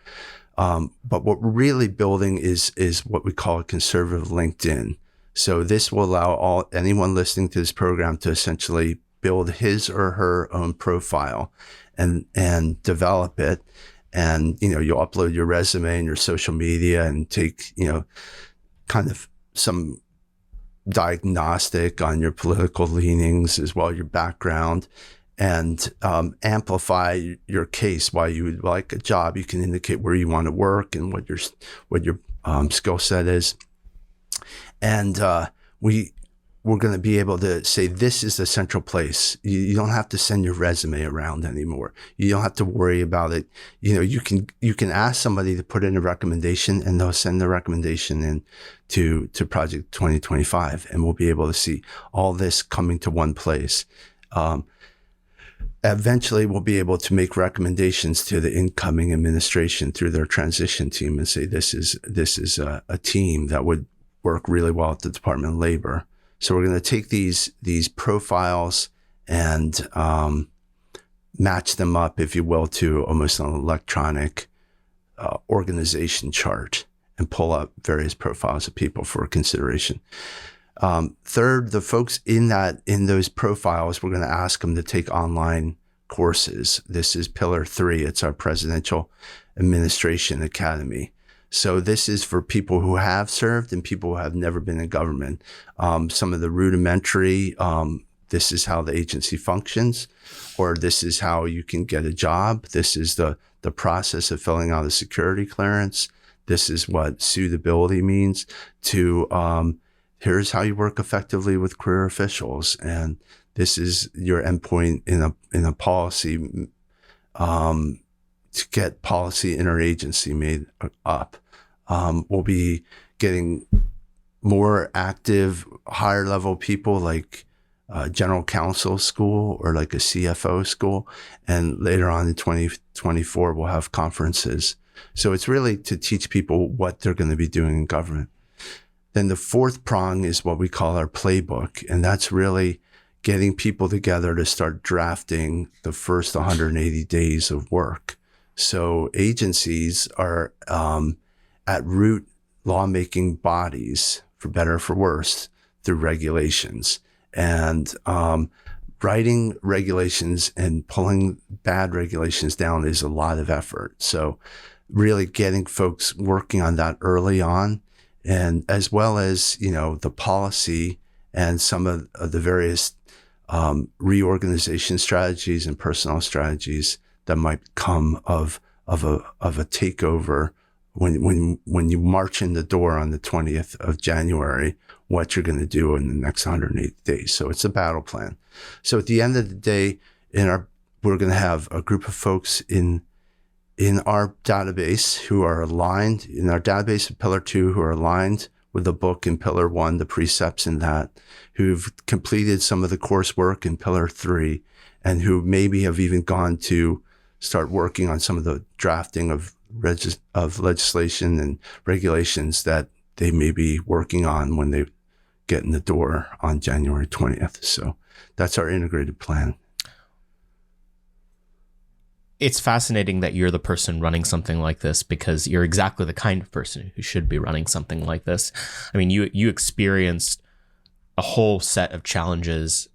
But what we're really building is what we call a conservative LinkedIn. So this will allow anyone listening to this program to essentially build his or her own profile and develop it. And, you'll upload your resume and your social media and take, kind of some diagnostic on your political leanings as well, your background, and amplify your case why you would like a job. You can indicate where you want to work and what your skill set is. And we're going to be able to say, this is the central place. You don't have to send your resume around anymore. You don't have to worry about it. You can ask somebody to put in a recommendation, and they'll send the recommendation in to Project 2025, and we'll be able to see all this coming to one place. Eventually, we'll be able to make recommendations to the incoming administration through their transition team and say, this is a team that would work really well at the Department of Labor. So we're going to take these profiles and match them up, if you will, to almost an electronic organization chart and pull up various profiles of people for consideration. Third, the folks in those profiles, we're going to ask them to take online courses. This is pillar 3. It's our Presidential Administration Academy. So this is for people who have served and people who have never been in government. Some of the rudimentary, this is how the agency functions, or this is how you can get a job. This is the process of filling out a security clearance. This is what suitability means, to here's how you work effectively with career officials. And this is your endpoint in a policy to get policy interagency made up. We'll be getting more active, higher level people like general counsel school or like a CFO school. And later on in 2024, we'll have conferences. So it's really to teach people what they're going to be doing in government. Then the fourth prong is what we call our playbook. And that's really getting people together to start drafting the first 180 days of work. So agencies are at root lawmaking bodies, for better or for worse, through regulations. And writing regulations and pulling bad regulations down is a lot of effort. So really getting folks working on that early on, and as well as, the policy and some of the various reorganization strategies and personnel strategies that might come of a takeover when you march in the door on the 20th of January, what you're going to do in the next 180 days. So it's a battle plan. So at the end of the day, we're going to have a group of folks in our database who are aligned, in our database of Pillar 2, who are aligned with the book in Pillar 1, the precepts in that, who've completed some of the coursework in Pillar 3, and who maybe have even gone to start working on some of the drafting of legislation and regulations that they may be working on when they get in the door on January 20th. So that's our integrated plan. It's fascinating that you're the person running something like this, because you're exactly the kind of person who should be running something like this. I mean, you experienced a whole set of challenges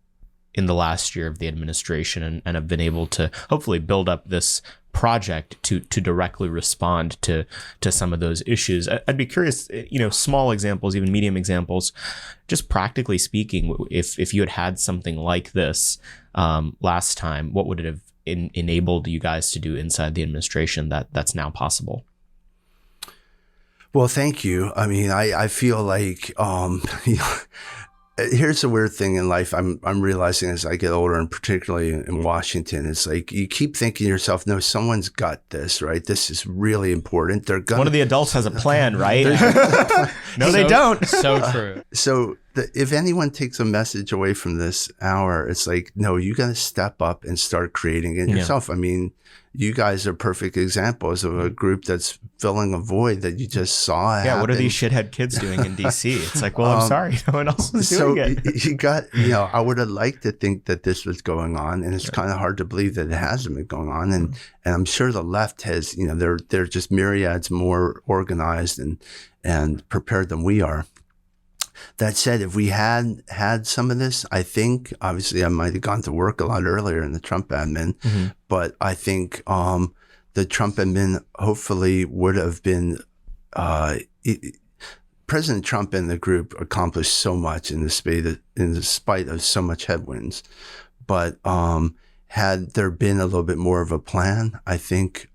in the last year of the administration and have been able to hopefully build up this project to directly respond to some of those issues. I'd be curious, small examples, even medium examples, just practically speaking, if you had something like this last time, what would it have enabled you guys to do inside the administration that's now possible? Well, thank you. I mean, I feel like Here's the weird thing in life I'm realizing as I get older, and particularly in Washington, it's like you keep thinking to yourself, no, someone's got this, right? This is really important. They're gonna. One of the adults has a plan, right? No, they So- don't. So true. So if anyone takes a message away from this hour, it's like, no, you got to step up and start creating it yourself. I mean, you guys are perfect examples of a group that's filling a void that you just saw Yeah, happen. what are these shithead kids doing in DC? It's like, well, I'm sorry, no one else is So doing it. you got, I would have liked to think that this was going on, and it's kind of hard to believe that it hasn't been going on. And I'm sure the left has, they're just myriads more organized and prepared than we are. That said, if we had some of this, I think obviously I might have gone to work a lot earlier in the Trump admin, but I think the Trump admin hopefully would have been. President Trump and the group accomplished so much in spite of so much headwinds, but had there been a little bit more of a plan, I think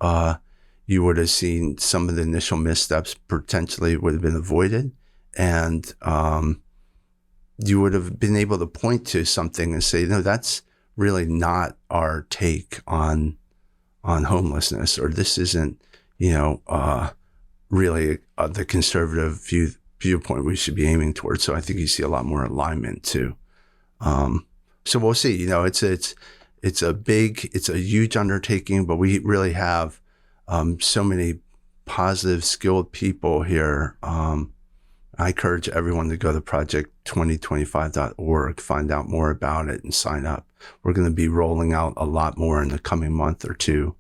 you would have seen some of the initial missteps potentially would have been avoided. And you would have been able to point to something and say, no, that's really not our take on homelessness, or this isn't, really the conservative viewpoint we should be aiming towards. So I think you see a lot more alignment too. So we'll see. It's a huge undertaking, but we really have so many positive, skilled people here. I encourage everyone to go to project2025.org, find out more about it, and sign up. We're going to be rolling out a lot more in the coming month or two,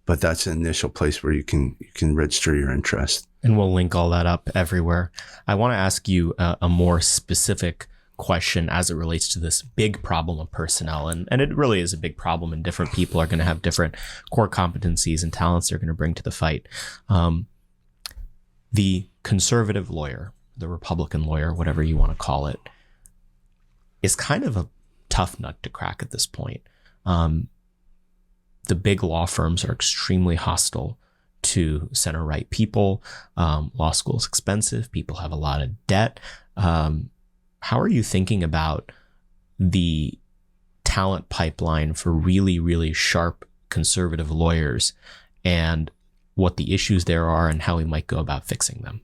but that's an initial place where you can register your interest. And we'll link all that up everywhere. I want to ask you a more specific question as it relates to this big problem of personnel. And it really is a big problem, and different people are going to have different core competencies and talents they're going to bring to the fight. The conservative lawyer, the Republican lawyer, whatever you want to call it, is kind of a tough nut to crack at this point. The big law firms are extremely hostile to center right people. Law school is expensive. People have a lot of debt. How are you thinking about the talent pipeline for really, really sharp conservative lawyers, and what the issues there are and how we might go about fixing them?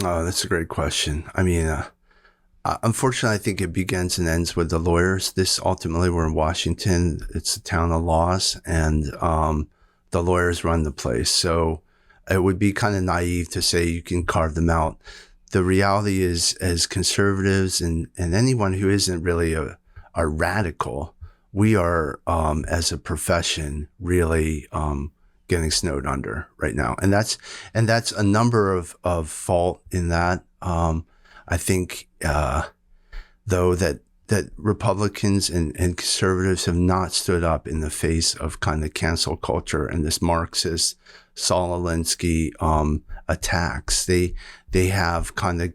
Oh, that's a great question. I mean, unfortunately, I think it begins and ends with the lawyers. We're in Washington. It's a town of laws, and the lawyers run the place. So it would be kind of naive to say you can carve them out. The reality is, as conservatives and anyone who isn't really a radical, we are, as a profession, really getting snowed under right now. And that's a number of fault in that. I think, though, that Republicans and conservatives have not stood up in the face of kind of cancel culture and this Marxist Saul Alinsky attacks. They have kind of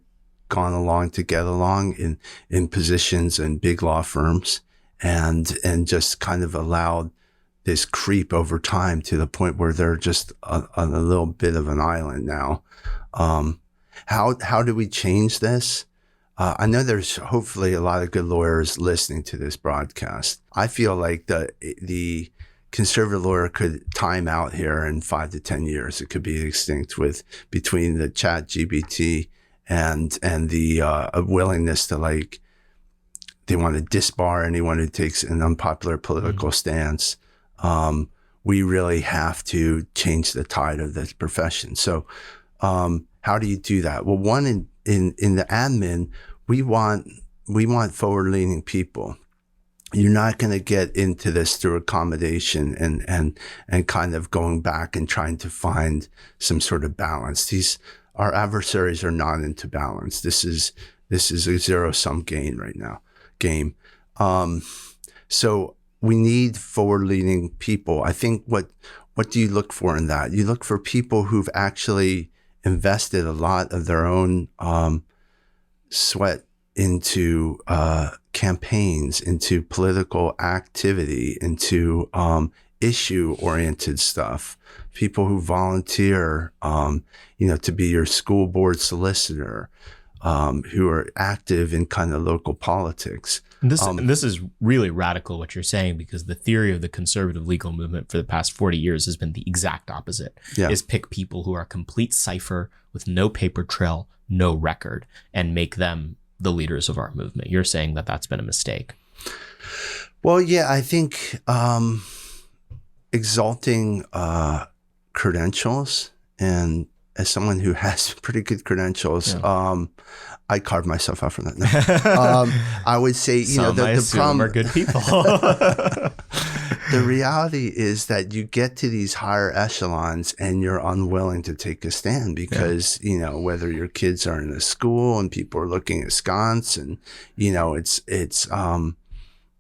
gone along to get along in positions in big law firms, and just kind of allowed this creep over time to the point where they're just on a little bit of an island now. How do we change this? I know there's hopefully a lot of good lawyers listening to this broadcast. I feel like the conservative lawyer could time out here in 5 to 10 years. It could be extinct between the chat GPT and the willingness to, like, they want to disbar anyone who takes an unpopular political stance. We really have to change the tide of this profession. So how do you do that? Well, one, in the admin, we want forward-leaning people. You're not going to get into this through accommodation and kind of going back and trying to find some sort of balance. Our adversaries are not into balance. This is a zero-sum game right now. So we need forward-leaning people. I think what do you look for in that? You look for people who've actually invested a lot of their own sweat into campaigns, into political activity, into issue-oriented stuff. People who volunteer, to be your school board solicitor, who are active in kind of local politics. And this is really radical what you're saying, because the theory of the conservative legal movement for the past 40 years has been the exact opposite. Yeah. Is pick people who are a complete cipher with no paper trail, no record, and make them the leaders of our movement. You're saying that that's been a mistake. Well, yeah, I think exalting credentials, and as someone who has pretty good credentials, I carved myself out from that. No. I would say, the problem are good people. The reality is that you get to these higher echelons and you're unwilling to take a stand because, whether your kids are in a school and people are looking askance, and,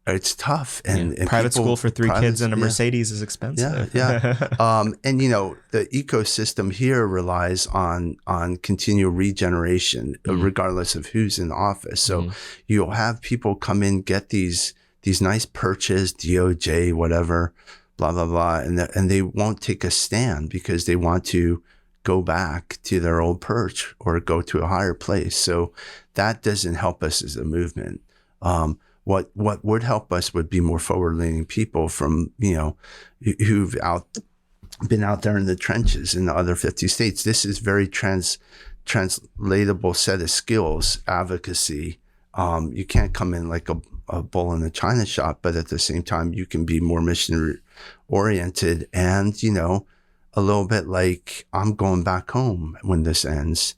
it's tough. And private school for three kids and a Mercedes is expensive. Yeah. And the ecosystem here relies on continual regeneration, regardless of who's in office. So you'll have people come in, get these nice perches, DOJ, whatever, blah, blah, blah. And they won't take a stand because they want to go back to their old perch or go to a higher place. So that doesn't help us as a movement. What would help us would be more forward-leaning people from, who've been out there in the trenches in the other 50 states. This is very translatable set of skills, advocacy. You can't come in like a bull in a china shop, but at the same time, you can be more mission-oriented and, a little bit like, I'm going back home when this ends,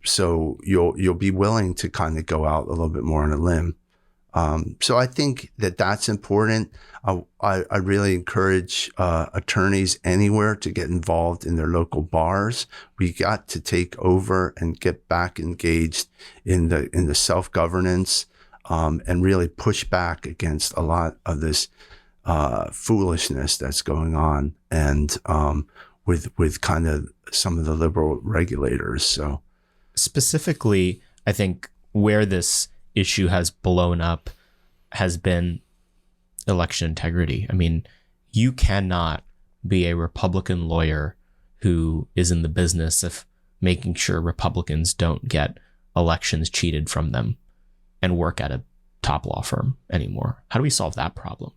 so you'll be willing to kind of go out a little bit more on a limb. So I think that that's important. I really encourage attorneys anywhere to get involved in their local bars. We got to take over and get back engaged in the self-governance and really push back against a lot of this foolishness that's going on, and with kind of some of the liberal regulators. So specifically, I think where this issue has blown up has been election integrity. I mean, you cannot be a Republican lawyer who is in the business of making sure Republicans don't get elections cheated from them and work at a top law firm anymore. How do we solve that problem?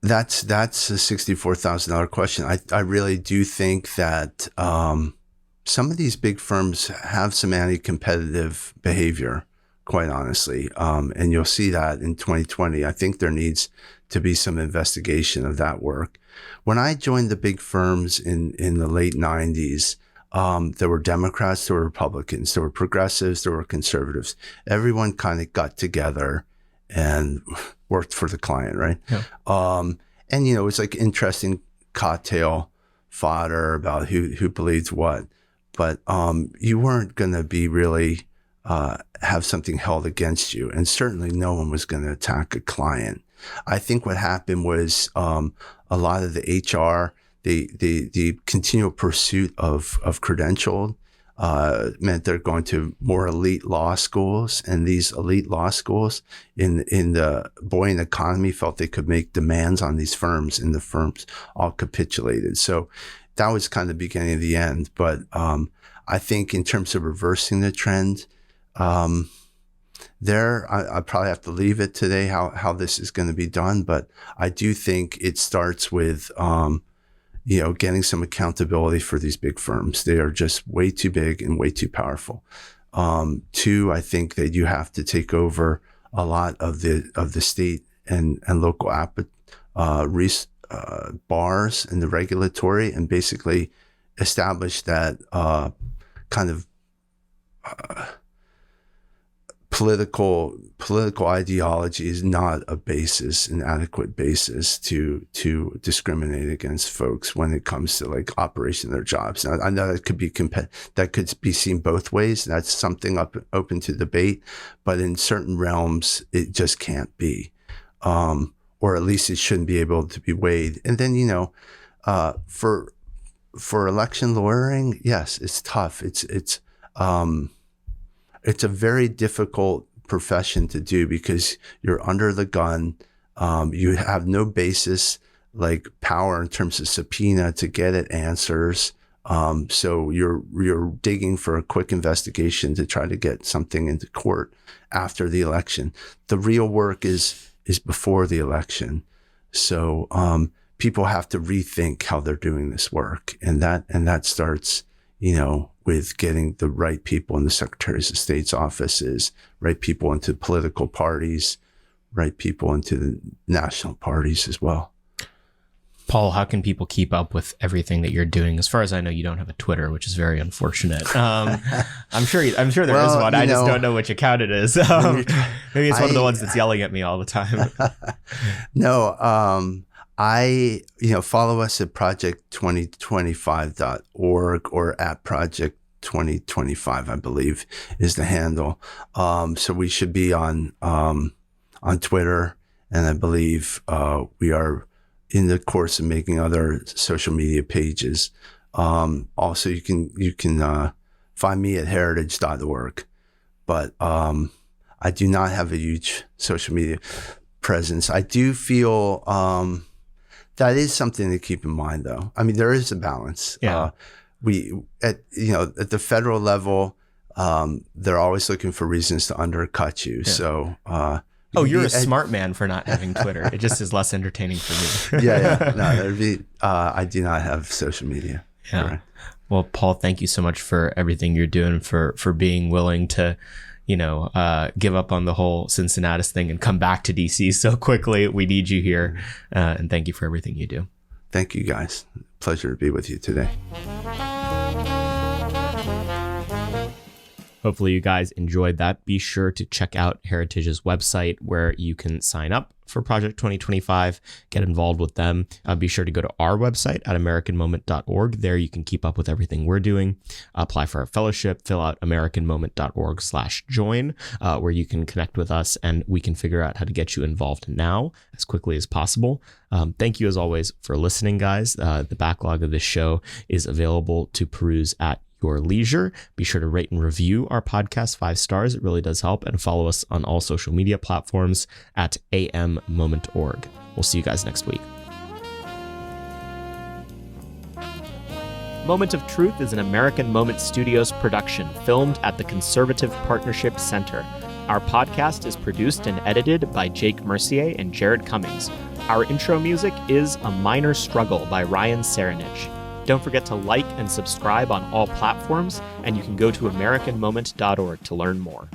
That's a $64,000 question. I really do think that some of these big firms have some anti-competitive behavior, quite honestly, and you'll see that in 2020. I think there needs to be some investigation of that work. When I joined the big firms in the late 90s, there were Democrats, there were Republicans, there were progressives, there were conservatives. Everyone kind of got together and worked for the client, right? Yeah. And it was like interesting cocktail fodder about who believed what, but you weren't going to be really have something held against you, and certainly no one was going to attack a client. I think what happened was a lot of the HR, the continual pursuit of credentialed meant they're going to more elite law schools, and these elite law schools in the buoyant economy felt they could make demands on these firms, and the firms all capitulated. So that was kind of the beginning of the end. But I think in terms of reversing the trend, I probably have to leave it today how this is going to be done. But I do think it starts with getting some accountability for these big firms. They are just way too big and way too powerful. Two, I think that you have to take over a lot of the state and local bars and the regulatory, and basically establish that kind of political ideology is not an adequate basis to discriminate against folks when it comes to like operation of their jobs. Now, I know that could be seen both ways. That's something open to debate, but in certain realms, it just can't be, or at least it shouldn't be able to be weighed. And then, for election lawyering, yes, it's tough. It's a very difficult profession to do because you're under the gun. You have no basis like power in terms of subpoena to get at answers. So you're digging for a quick investigation to try to get something into court after the election. The real work is before the election. So people have to rethink how they're doing this work, and that starts, with getting the right people in the Secretaries of State's offices, right people into political parties, right people into the national parties as well. Paul, how can people keep up with everything that you're doing? As far as I know, you don't have a Twitter, which is very unfortunate. I'm sure there is one. I just don't know which account it is. Maybe it's one of the ones that's yelling at me all the time. No, follow us at project2025.org or at project2025, I believe is the handle. So we should be on Twitter, and I believe we are in the course of making other social media pages. Also, you can find me at heritage.org, but I do not have a huge social media presence. I do feel that is something to keep in mind, though. I mean, there is a balance. Yeah. At the federal level, they're always looking for reasons to undercut you. Yeah. So. You're a smart man for not having Twitter. It just is less entertaining for me. Yeah. No, I do not have social media. Yeah. Correct. Well, Paul, thank you so much for everything you're doing, for being willing to, give up on the whole Cincinnatus thing and come back to DC so quickly. We need you here. And thank you for everything you do. Thank you, guys. Pleasure to be with you today. Hopefully you guys enjoyed that. Be sure to check out Heritage's website where you can sign up for Project 2025, get involved with them. Be sure to go to our website at americanmoment.org. There you can keep up with everything we're doing. Apply for our fellowship, fill out americanmoment.org/join, where you can connect with us and we can figure out how to get you involved now as quickly as possible. Thank you as always for listening, guys. The backlog of this show is available to peruse at your leisure. Be sure to rate and review our podcast 5 stars. It really does help. And follow us on all social media platforms at ammoment.org. We'll see you guys next week. Moment of Truth is an American Moment Studios production filmed at the Conservative Partnership Center. Our podcast is produced and edited by Jake Mercier and Jared Cummings. Our intro music is A Minor Struggle by Ryan Serenich. Don't forget to like and subscribe on all platforms, and you can go to americanmoment.org to learn more.